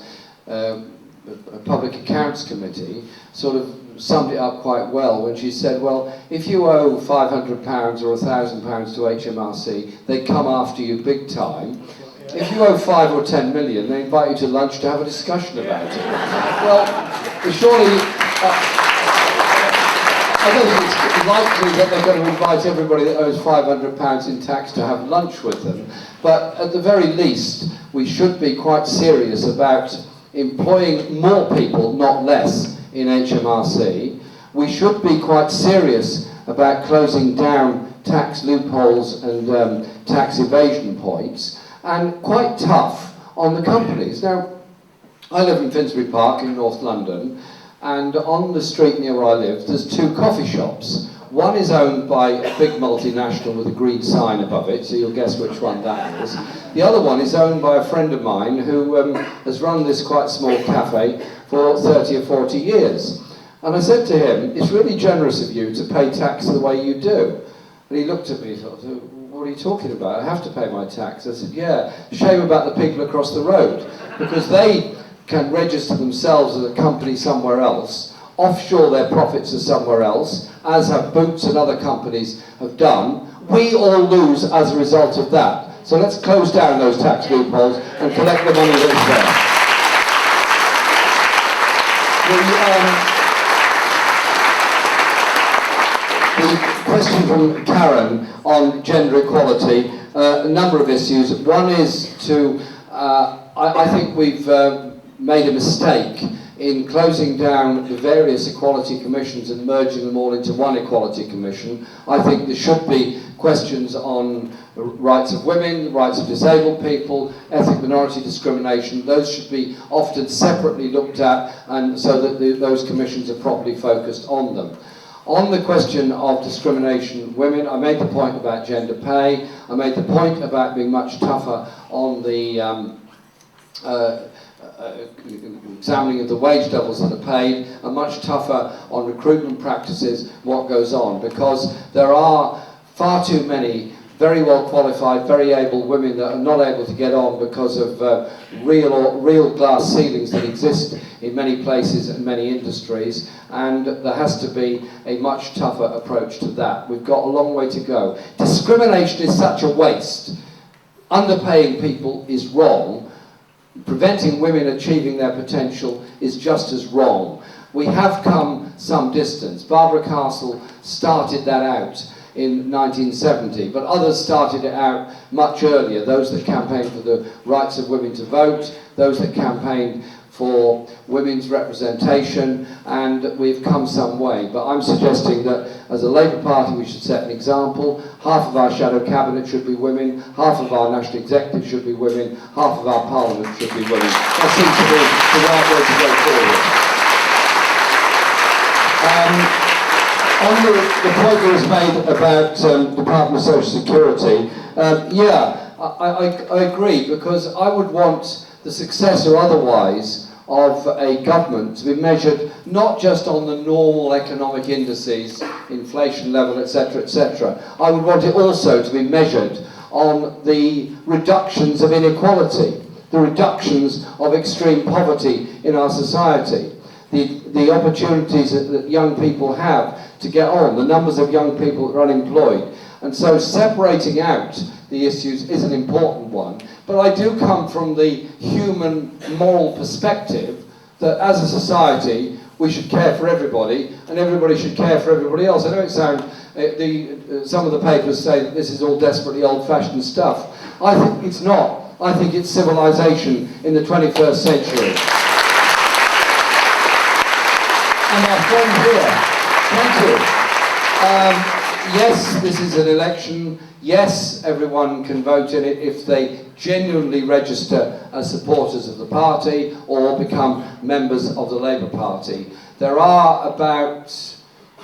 Public Accounts Committee, sort of summed it up quite well when she said, well, if you owe £500 or £1,000 to HMRC, they come after you big time. If you owe 5 or 10 million, they invite you to lunch to have a discussion about it. Well, surely, I don't think it's likely that they're going to invite everybody that owes £500 in tax to have lunch with them, but at the very least, we should be quite serious about employing more people, not less, in HMRC. We should be quite serious about closing down tax loopholes and tax evasion points, and quite tough on the companies. Now, I live in Finsbury Park in North London, and on the street near where I live, there's 2 coffee shops. One is owned by a big multinational with a green sign above it, so you'll guess which one that is. The other one is owned by a friend of mine who has run this quite small cafe for 30 or 40 years. And I said to him, it's really generous of you to pay tax the way you do. And he looked at me and thought, what are you talking about? I have to pay my tax. I said, yeah, shame about the people across the road, because they can register themselves as a company somewhere else, offshore their profits are somewhere else, as have Boots and other companies have done. We all lose as a result of that. So let's close down those tax loopholes and collect the money that's there. The question from Karen on gender equality, a number of issues. One is to, I think we've made a mistake in closing down the various equality commissions and merging them all into one equality commission. I think there should be questions on the rights of women, rights of disabled people, ethnic minority discrimination. Those should be often separately looked at, and so that those commissions are properly focused on them. On the question of discrimination of women, I made the point about gender pay. I made the point about being much tougher on the examining of the wage levels that are paid, and much tougher on recruitment practices, what goes on, because there are far too many very well qualified, very able women that are not able to get on because of real glass ceilings that exist in many places and many industries, and there has to be a much tougher approach to that. We've got a long way to go. Discrimination is such a waste. Underpaying people is wrong. preventing women achieving their potential is just as wrong. We have come some distance. Barbara Castle started that out in 1970, but others started it out much earlier. Those that campaigned for the rights of women to vote, those that campaigned for women's representation, and we've come some way. But I'm suggesting that as a Labour Party we should set an example. Half of our shadow cabinet should be women, half of our national executive should be women, half of our parliament should be women. That seems to be the right way to go forward. On the point that was made about Department of Social Security, I agree, because I would want the success or otherwise of a government to be measured not just on the normal economic indices, inflation level, etc., etc. I would want it also to be measured on the reductions of inequality, the reductions of extreme poverty in our society, the opportunities that young people have to get on, the numbers of young people that are unemployed. And so separating out the issues is an important one. But I do come from the human moral perspective that as a society we should care for everybody and everybody should care for everybody else. I know it sounds, some of the papers say that this is all desperately old-fashioned stuff. I think it's not. I think it's civilization in the 21st century. And our friend here, thank you. Yes, this is an election. Yes, everyone can vote in it if they genuinely register as supporters of the party or become members of the Labour Party. There are about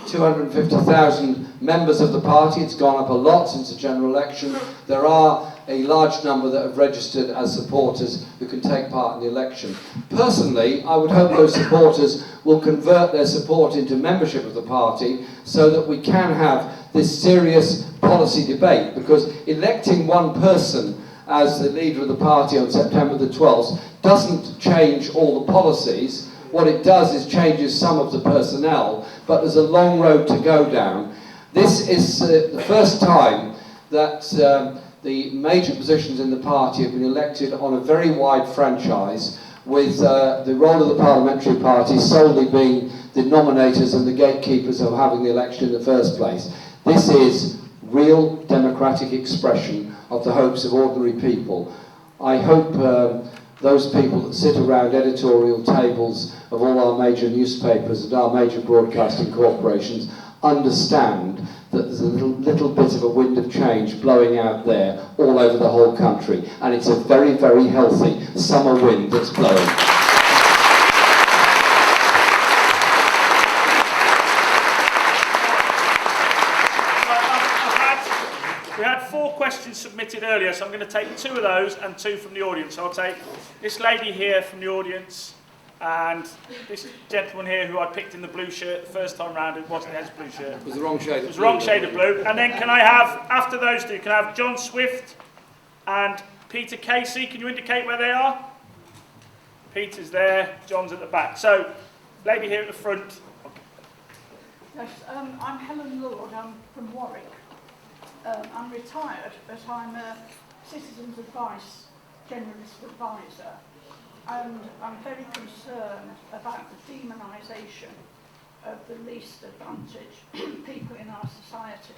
250,000 members of the party. It's gone up a lot since the general election. There are a large number that have registered as supporters who can take part in the election. Personally, I would hope those supporters will convert their support into membership of the party so that we can have this serious policy debate, because electing one person as the leader of the party on September the 12th doesn't change all the policies. What it does is changes some of the personnel, but there's a long road to go down. This is the first time that the major positions in the party have been elected on a very wide franchise, with the role of the parliamentary party solely being the nominators and the gatekeepers of having the election in the first place. This is real democratic expression of the hopes of ordinary people. I hope those people that sit around editorial tables of all our major newspapers and our major broadcasting corporations understand that there's a little bit of a wind of change blowing out there all over the whole country, and it's a very, very healthy summer wind that's blowing. We had 4 questions submitted earlier, so I'm going to take 2 of those and 2 from the audience. I'll take this lady here from the audience and this gentleman here who I picked in the blue shirt the first time round. It wasn't his blue shirt. It was the wrong shade of blue. It was the wrong shade of blue. And then can I have, after those 2, can I have John Swift and Peter Casey? Can you indicate where they are? Peter's there, John's at the back. So, lady here at the front. Yes, I'm Helen Lord, I'm from Warwick. I'm retired, but I'm a Citizens Advice Generalist Advisor, and I'm very concerned about the demonisation of the least advantaged people in our society.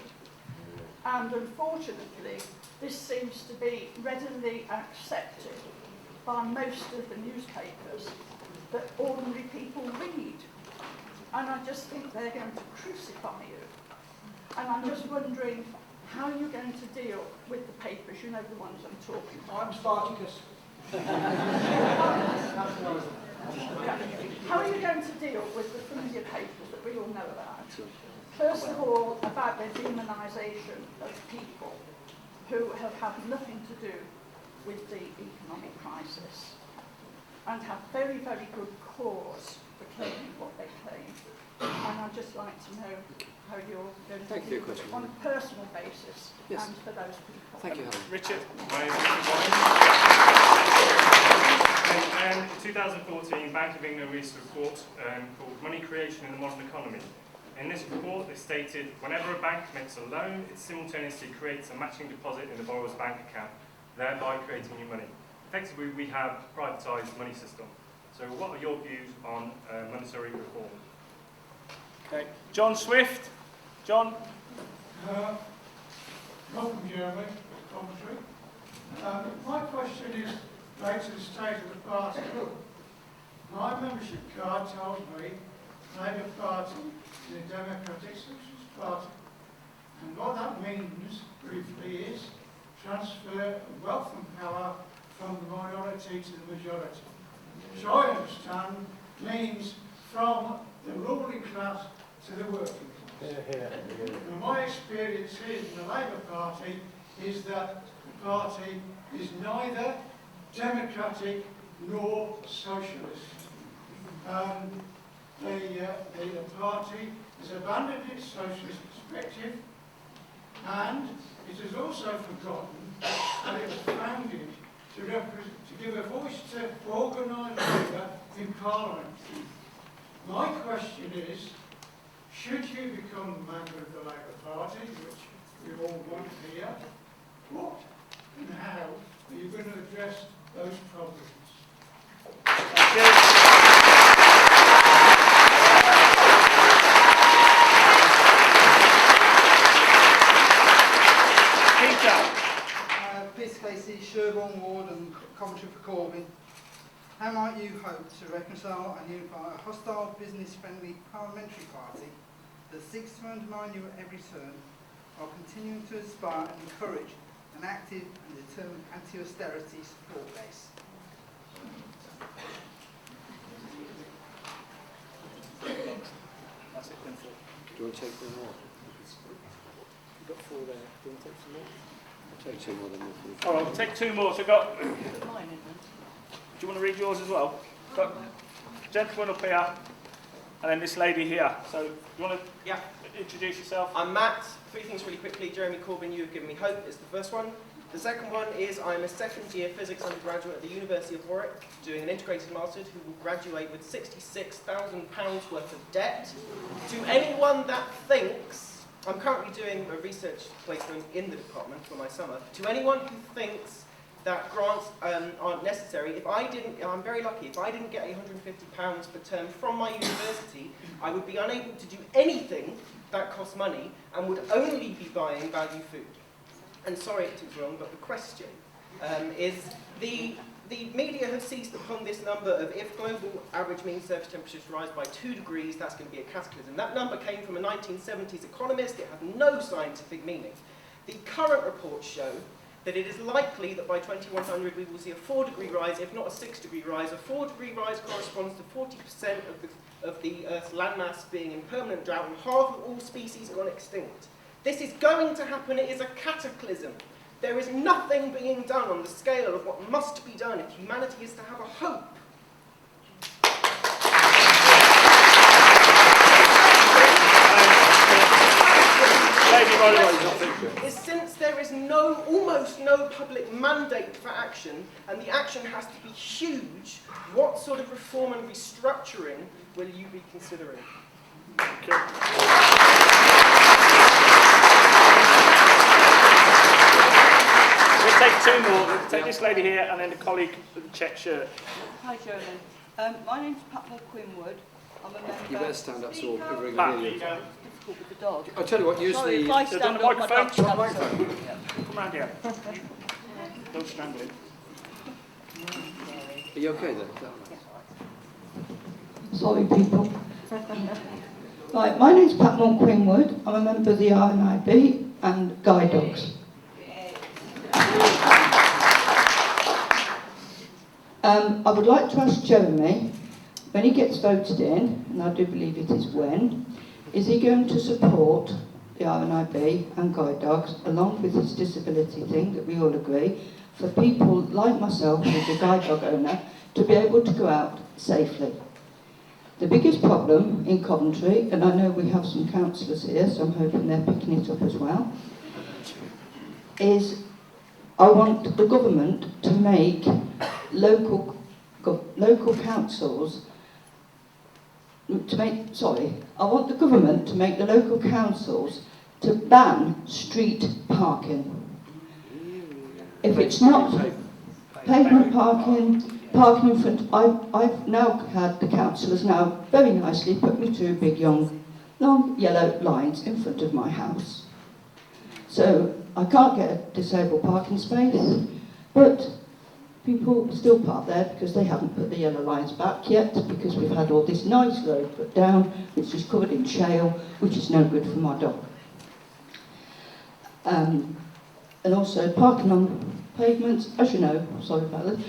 And unfortunately, this seems to be readily accepted by most of the newspapers that ordinary people read. And I just think they're going to crucify you. And I'm just wondering how you're going to deal with the papers, you know the ones I'm talking about. I'm Spartacus. How are you going to deal with the familiar papers that we all know about? First of all, about the demonisation of people who have had nothing to do with the economic crisis and have very, very good cause for claiming what they claim. And I'd just like to know how you're going to deal with it on a personal basis and for those people. Thank you, Helen. Richard. In 2014, Bank of England released a report called Money Creation in the Modern Economy. In this report, they stated, whenever a bank makes a loan, it simultaneously creates a matching deposit in the borrower's bank account, thereby creating new money. effectively we have a privatised money system. So what are your views on monetary reform? Okay. John Swift. John? Welcome, Jeremy, Coventry. My question is related to the state of the party. My membership card tells me Labour Party is a democratic socialist party. And what that means, briefly, is transfer of wealth and power from the minority to the majority. Which I understand means from the ruling class to the working class. And my experience here in the Labour Party is that the party is neither democratic nor socialist. The party has abandoned its socialist perspective, and it has also forgotten that it was founded to give a voice to organised labour in Parliament. My question is, should you become a member of the Labour Party, which we all want here, what and how are you going to address those problems? Thank you. Peter Casey, Sherborne Ward and Coventry for Corbyn. How might you hope to reconcile and unify a hostile, business-friendly parliamentary party that seeks to undermine you at every turn, while continuing to inspire and encourage an active and determined anti-austerity support base? That's it, then, Phil. Do you want to take one more? You've got 4 there. Do you want to take some more? I'll take 2 more then. All right, we'll take 2 more. So we've got... Do you want to read yours as well? Got gentleman up here, and then this lady here. So, do you want to introduce yourself? I'm Matt. 3 things really quickly. Jeremy Corbyn, you have given me hope, is the first one. The second one is I'm a second-year physics undergraduate at the University of Warwick, doing an integrated master's, who will graduate with £66,000 worth of debt. To anyone that thinks, I'm currently doing a research placement in the department for my summer. To anyone who thinks that grants aren't necessary, if I didn't, I'm very lucky, if I didn't get £150 per term from my university, I would be unable to do anything that costs money and would only be buying value food. And sorry it was wrong, but the question is, the media have seized upon this number of if global average mean surface temperatures rise by 2 degrees, that's going to be a cataclysm. That number came from a 1970s economist. It has no scientific meaning. The current reports show that it is likely that by 2100 we will see a 4-degree rise, if not a 6-degree rise. A 4-degree rise corresponds to 40% of the Earth's landmass being in permanent drought, and half of all species gone extinct. This is going to happen. It is a cataclysm. There is nothing being done on the scale of what must be done if humanity is to have a hope. Is since there is almost no public mandate for action, and the action has to be huge, what sort of reform and restructuring will you be considering? Okay. We'll take 2 more. We'll take this lady here and then the colleague with the check shirt. Hi, Jeremy. My name's Patmore Quinwood. I'm a member... You better stand up so everyone Pat. can hear you. It's difficult with the dog. I'll tell you what, use Sorry, the... if I stand the up, my microphone? dog Do you stands want the up. microphone? Yeah. Come round here. Don't stand it. Are you okay then? Sorry, people. Right, my name's Patmore Quinwood. I'm a member of the RNIB and Guide Dogs. I would like to ask Jeremy, when he gets voted in, and I do believe it is when, is he going to support the RNIB and Guide Dogs, along with his disability thing that we all agree, for people like myself, who's a guide dog owner, to be able to go out safely? The biggest problem in Coventry, and I know we have some councillors here, so I'm hoping they're picking it up as well, is I want the government to make local councils I want the government to make the local councils to ban street parking. If it's not, pavement parking in front. I've now had the councillors now very nicely put me 2 big long yellow lines in front of my house. So I can't get a disabled parking space, but people still park there because they haven't put the yellow lines back yet, because we've had all this nice road put down, which is covered in shale, which is no good for my dog. And also parking on pavements, as you know, sorry about that,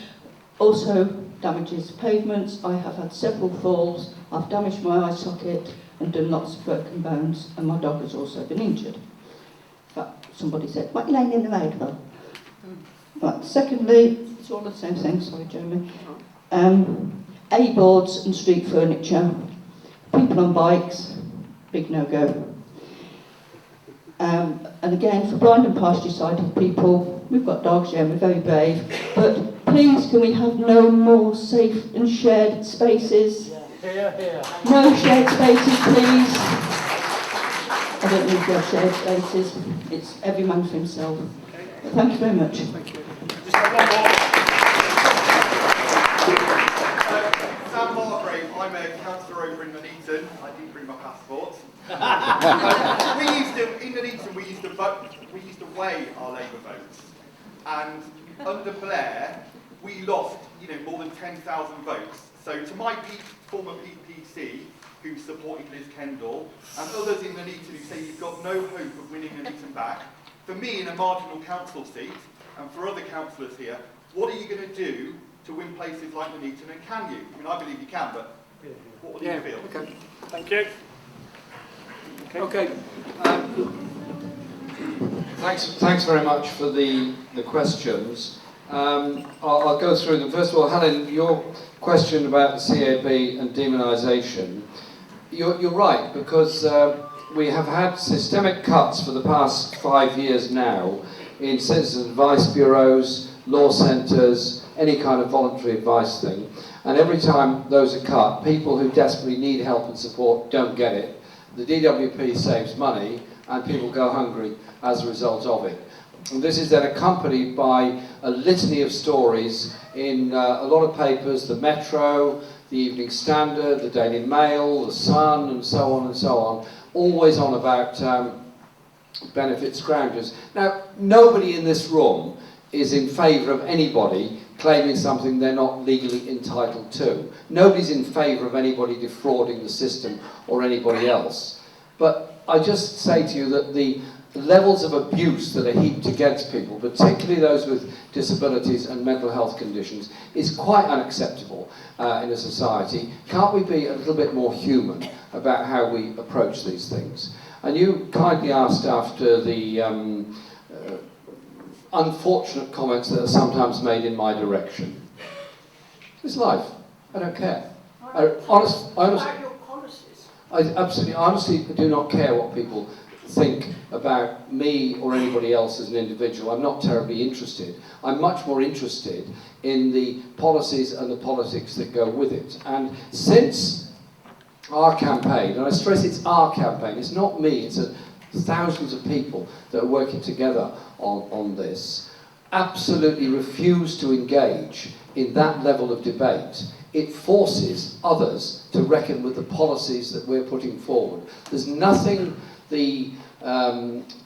also damages pavements. I have had several falls, I've damaged my eye socket and done lots of broken bones, and my dog has also been injured. In fact, somebody said, "What are you laying in the road for?" Right, secondly, it's all the same thing, sorry Jeremy. A-boards and street furniture, people on bikes, big no-go. And again, for blind and partially sighted people, we've got dogs, yeah, we're very brave, but please can we have no more safe and shared spaces? No shared spaces, please. I don't need to have shared spaces, it's every man for himself. Thank you very much. Thank you. Just have one more. Sam Hargrave, I'm a councillor over in Nuneaton. I didn't bring my passport. In Nuneaton we used to vote, we used to weigh our Labour votes, and under Blair we lost, more than 10,000 votes. So to my former PPC who supported Liz Kendall and others in Nuneaton who say you've got no hope of winning Nuneaton back, for me in a marginal council seat and for other councillors here, what are you going to do to win places like Nuneaton, and can you? I mean, I believe you can, but what do you feel? Okay. Thank you. Okay. Thanks very much for the questions. I'll go through them. First of all, Helen, your question about the CAB and demonisation, you're right, because we have had systemic cuts for the past 5 years now in citizen advice bureaus, law centres, any kind of voluntary advice thing. And every time those are cut, people who desperately need help and support don't get it. The DWP saves money and people go hungry as a result of it. And this is then accompanied by a litany of stories in a lot of papers, the Metro, the Evening Standard, the Daily Mail, the Sun, and so on, always on about benefit scroungers. Now, nobody in this room is in favour of anybody claiming something they're not legally entitled to. Nobody's in favour of anybody defrauding the system or anybody else. But I just say to you that the levels of abuse that are heaped against people, particularly those with disabilities and mental health conditions, is quite unacceptable in a society. Can't we be a little bit more human about how we approach these things? And you kindly asked after the unfortunate comments that are sometimes made in my direction. It's life. I don't care. I honestly do not care what people think about me or anybody else as an individual. I'm not terribly interested. I'm much more interested in the policies and the politics that go with it. And since our campaign, and I stress it's our campaign, it's not me, it's thousands of people that are working together on this, absolutely refuse to engage in that level of debate, it forces others to reckon with the policies that we're putting forward. There's nothing the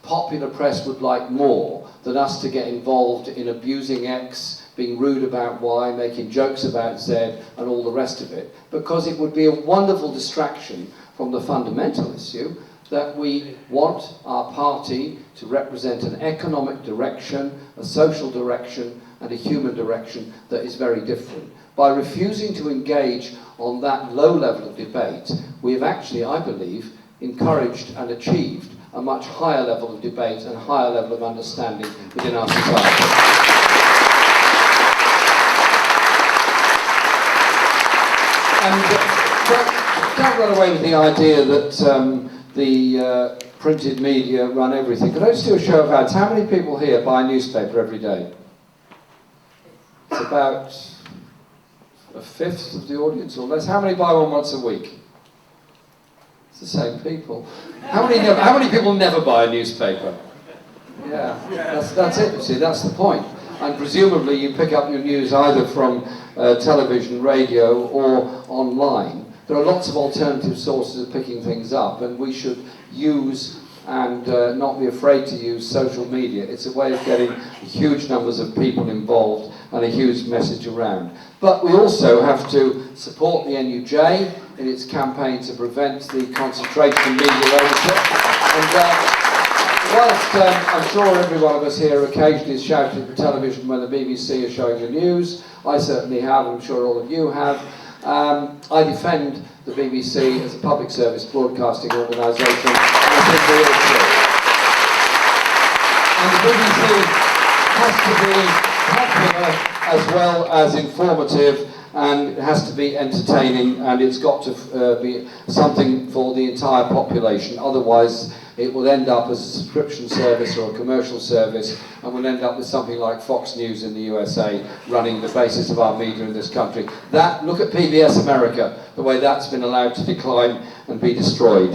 popular press would like more than us to get involved in abusing X, being rude about Y, making jokes about Z, and all the rest of it, because it would be a wonderful distraction from the fundamental issue that we want our party to represent an economic direction, a social direction, and a human direction that is very different. By refusing to engage on that low level of debate, we have actually, I believe, encouraged and achieved a much higher level of debate and higher level of understanding within our society. And don't run away with the idea that the printed media run everything. Could I just do a show of hands? How many people here buy a newspaper every day? It's about a fifth of the audience or less. How many buy one once a week? It's the same people. How many people never buy a newspaper? Yeah, that's it, you see, that's the point. and presumably you pick up your news either from television, radio, or online. There are lots of alternative sources of picking things up, and we should use and not be afraid to use social media. It's a way of getting huge numbers of people involved and a huge message around. But we also have to support the NUJ in its campaign to prevent the concentration of media ownership. And whilst I'm sure every one of us here occasionally is shouting at the television when the BBC is showing the news, I certainly have, I'm sure all of you have, I defend the BBC as a public service broadcasting organisation. I think we all should. And the BBC has to be popular as well as informative, and it has to be entertaining, and it's got to be something for the entire population. Otherwise, it will end up as a subscription service or a commercial service, and we'll end up with something like Fox News in the USA running the basis of our media in this country. Look at PBS America, the way that's been allowed to decline and be destroyed.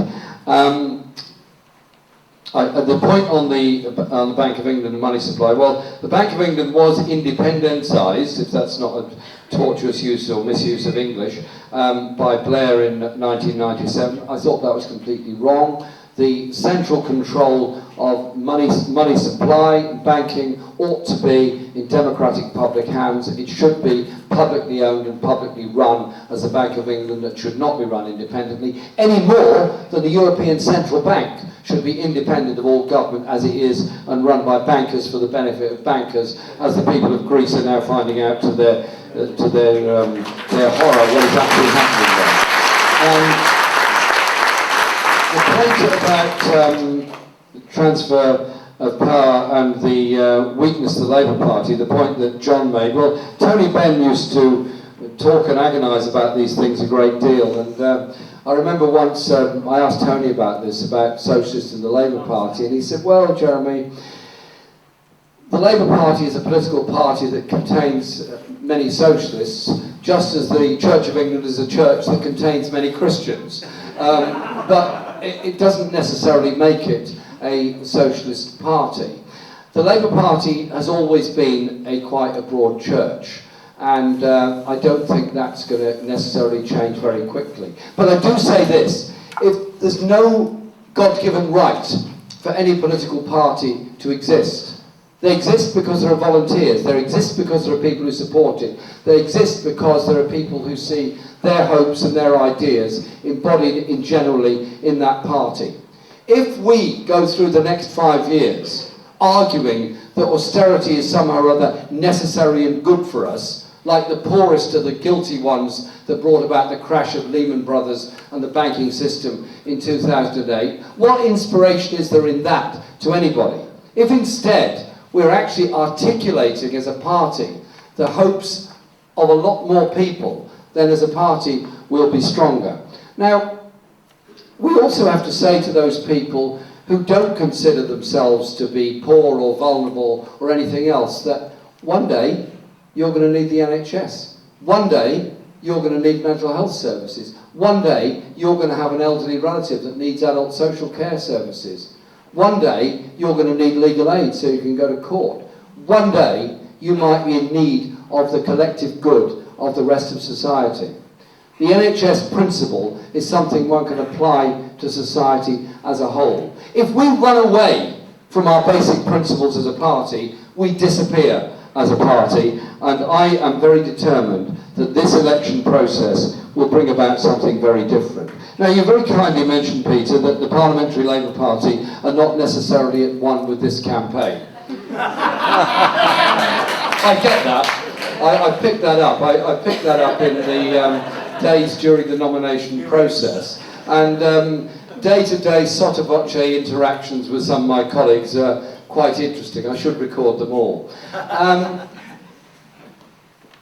The point on the Bank of England and money supply, well, the Bank of England was independentised, if that's not a tortuous use or misuse of English, by Blair in 1997. I thought that was completely wrong. The central control of money supply, banking, ought to be in democratic public hands. It should be publicly owned and publicly run as the Bank of England. That should not be run independently, any more than the European Central Bank should be independent of all government as it is and run by bankers for the benefit of bankers, as the people of Greece are now finding out to their horror what is actually happening there. The point about transfer of power and the weakness of the Labour Party, the point that John made, well, Tony Benn used to talk and agonise about these things a great deal, and I remember once I asked Tony about this, about socialists and the Labour Party, and he said, well, Jeremy, the Labour Party is a political party that contains many socialists, just as the Church of England is a church that contains many Christians. But it doesn't necessarily make it a socialist party. The Labour Party has always been quite a broad church, and I don't think that's going to necessarily change very quickly. But I do say this, if there's no God-given right for any political party to exist. They exist because there are volunteers, they exist because there are people who support it, they exist because there are people who see their hopes and their ideas embodied generally in that party. If we go through the next 5 years arguing that austerity is somehow or other necessary and good for us, like the poorest of the guilty ones that brought about the crash of Lehman Brothers and the banking system in 2008, what inspiration is there in that to anybody? If instead we're actually articulating as a party the hopes of a lot more people, then as a party we'll be stronger. Now, we also have to say to those people who don't consider themselves to be poor or vulnerable or anything else that one day you're going to need the NHS. One day you're going to need mental health services. One day you're going to have an elderly relative that needs adult social care services. One day you're going to need legal aid so you can go to court. One day you might be in need of the collective good of the rest of society. The NHS principle is something one can apply to society as a whole. If we run away from our basic principles as a party, we disappear as a party, and I am very determined that this election process will bring about something very different. Now, you very kindly mentioned, Peter, that the Parliamentary Labour Party are not necessarily at one with this campaign. I get that. I picked that up. I picked that up in the days during the nomination process. And day-to-day sotto voce interactions with some of my colleagues are quite interesting. I should record them all.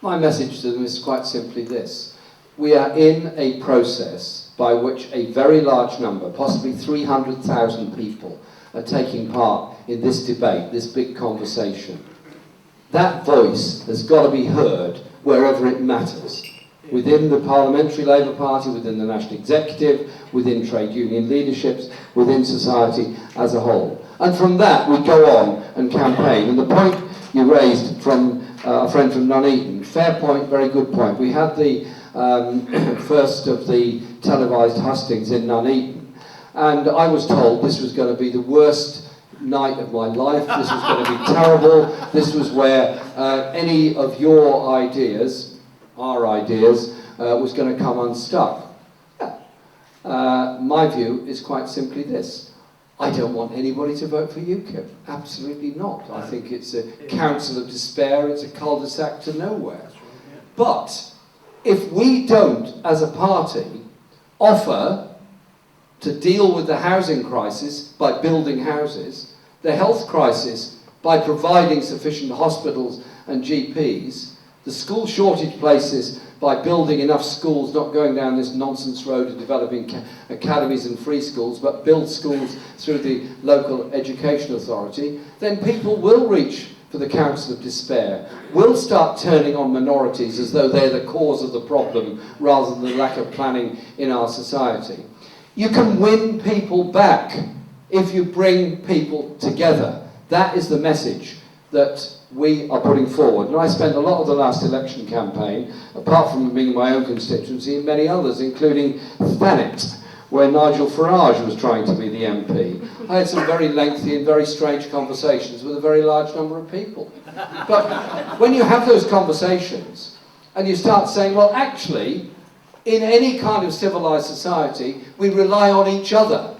My message to them is quite simply this. We are in a process by which a very large number, possibly 300,000 people, are taking part in this debate, this big conversation. That voice has got to be heard wherever it matters. Within the Parliamentary Labour Party, within the National Executive, within trade union leaderships, within society as a whole. And from that we go on and campaign. And the point you raised from a friend from Nuneaton. Fair point, very good point. We had the first of the televised hustings in Nuneaton, and I was told this was going to be the worst night of my life. This was going to be terrible. This was where any of your ideas, our ideas, was going to come unstuck. My view is quite simply this. I don't want anybody to vote for UKIP. Absolutely not. I think it's a council of despair. It's a cul-de-sac to nowhere. But if we don't, as a party, offer to deal with the housing crisis by building houses, the health crisis by providing sufficient hospitals and GPs, the school shortage places by building enough schools, not going down this nonsense road of developing academies and free schools, but build schools through the local education authority, then people will reach for the council of despair, will start turning on minorities as though they're the cause of the problem rather than the lack of planning in our society. You can win people back if you bring people together. That is the message that we are putting forward. And I spent a lot of the last election campaign, apart from being in my own constituency, in many others, including Thanet, where Nigel Farage was trying to be the MP. I had some very lengthy and very strange conversations with a very large number of people. But when you have those conversations and you start saying, well, actually, in any kind of civilized society, we rely on each other.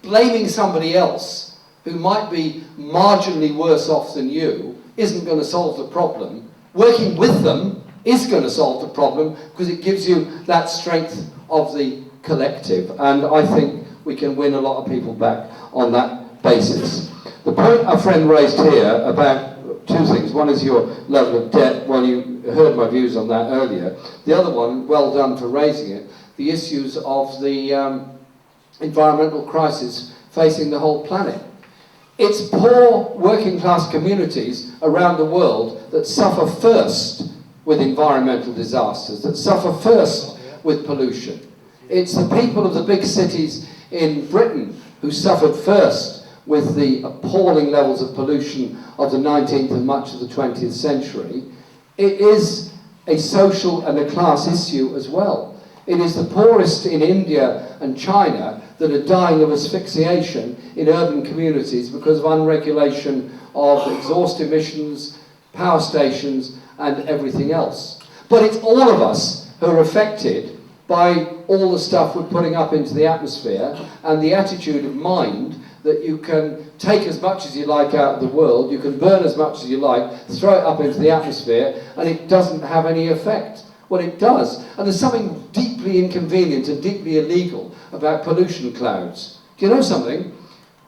Blaming somebody else who might be marginally worse off than you isn't going to solve the problem. Working with them is going to solve the problem because it gives you that strength of the collective. And I think we can win a lot of people back on that basis. The point our friend raised here about two things. One is your level of debt. Well, you heard my views on that earlier. The other one, well done for raising it, the issues of the environmental crisis facing the whole planet. It's poor working class communities around the world that suffer first with environmental disasters, that suffer first with pollution. It's the people of the big cities in Britain who suffered first with the appalling levels of pollution of the 19th and much of the 20th century. It is a social and a class issue as well. It is the poorest in India and China that are dying of asphyxiation in urban communities because of unregulation of exhaust emissions, power stations, and everything else. But it's all of us who are affected by all the stuff we're putting up into the atmosphere and the attitude of mind that you can take as much as you like out of the world, you can burn as much as you like, throw it up into the atmosphere, and it doesn't have any effect. Well, it does. And there's something deeply inconvenient and deeply illegal about pollution clouds. Do you know something?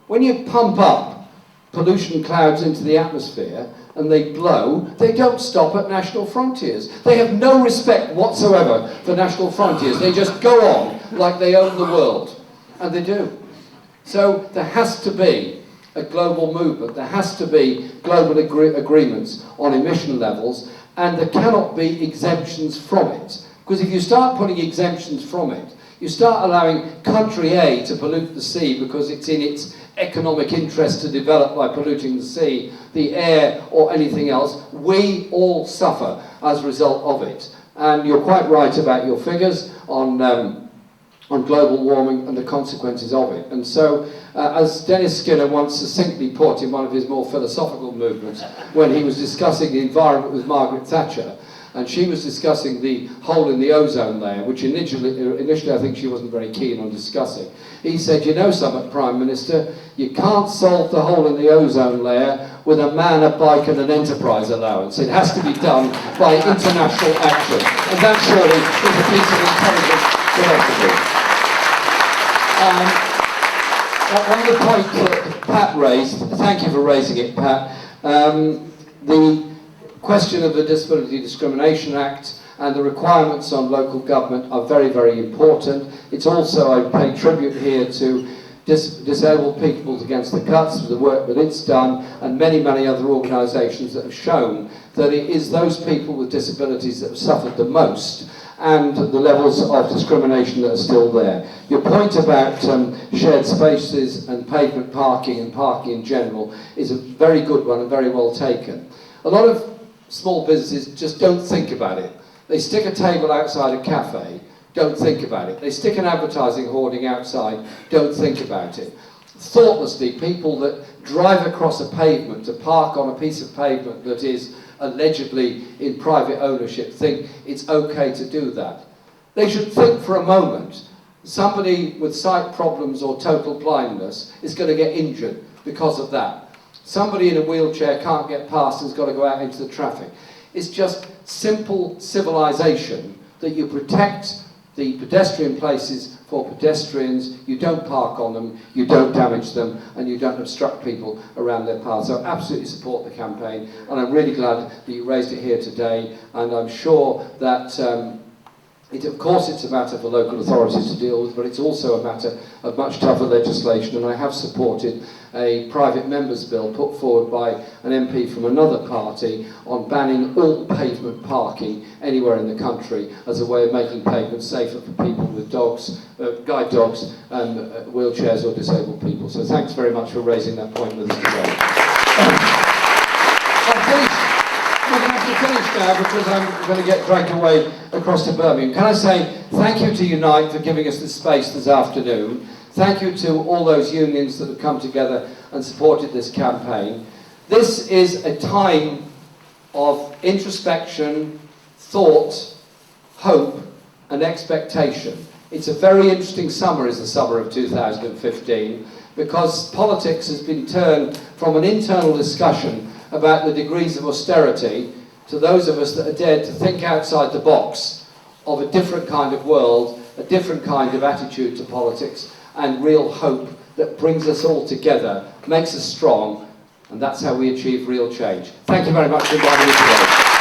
When you pump up pollution clouds into the atmosphere and they blow, they don't stop at national frontiers. They have no respect whatsoever for national frontiers. They just go on like they own the world. And they do. So there has to be a global movement. There has to be global agreements on emission levels, and there cannot be exemptions from it. Because if you start putting exemptions from it, you start allowing country A to pollute the sea because it's in its economic interest to develop by polluting the sea, the air, or anything else. We all suffer as a result of it. And you're quite right about your figures on global warming and the consequences of it. And so, as Dennis Skinner once succinctly put in one of his more philosophical movements, when he was discussing the environment with Margaret Thatcher, and she was discussing the hole in the ozone layer, which initially I think she wasn't very keen on discussing. He said, you know something, Prime Minister, you can't solve the hole in the ozone layer with a man, a bike and an enterprise allowance. It has to be done by international action. And that surely is a piece of intelligent philosophy. One of the points that Pat raised, thank you for raising it, Pat, the question of the Disability Discrimination Act and the requirements on local government are very, very important. It's also, I pay tribute here to Disabled Peoples Against the Cuts for the work that it's done, and many, many other organisations that have shown that it is those people with disabilities that have suffered the most and the levels of discrimination that are still there. Your point about shared spaces and pavement parking and parking in general is a very good one and very well taken. A lot of small businesses just don't think about it. They stick a table outside a cafe, don't think about it. They stick an advertising hoarding outside, don't think about it. Thoughtlessly, people that drive across a pavement to park on a piece of pavement that is allegedly in private ownership think it's okay to do that. They should think for a moment. Somebody with sight problems or total blindness is going to get injured because of that. Somebody in a wheelchair can't get past and has got to go out into the traffic. It's just simple civilization that you protect the pedestrian places for pedestrians, you don't park on them, you don't damage them, and you don't obstruct people around their paths. So I absolutely support the campaign, and I'm really glad that you raised it here today, and I'm sure that of course it's a matter for local authorities to deal with, but it's also a matter of much tougher legislation, and I have supported a private member's bill put forward by an MP from another party on banning all pavement parking anywhere in the country as a way of making pavements safer for people with dogs, guide dogs, and wheelchairs or disabled people. So thanks very much for raising that point with us today. We're going to have to finish now because I'm going to get dragged away across to Birmingham. Can I say thank you to Unite for giving us this space this afternoon. Thank you to all those unions that have come together and supported this campaign. This is a time of introspection, thought, hope and expectation. It's a very interesting summer, is the summer of 2015, because politics has been turned from an internal discussion about the degrees of austerity to those of us that are dared to think outside the box of a different kind of world, a different kind of attitude to politics, and real hope that brings us all together, makes us strong, and that's how we achieve real change. Thank you very much for inviting me today.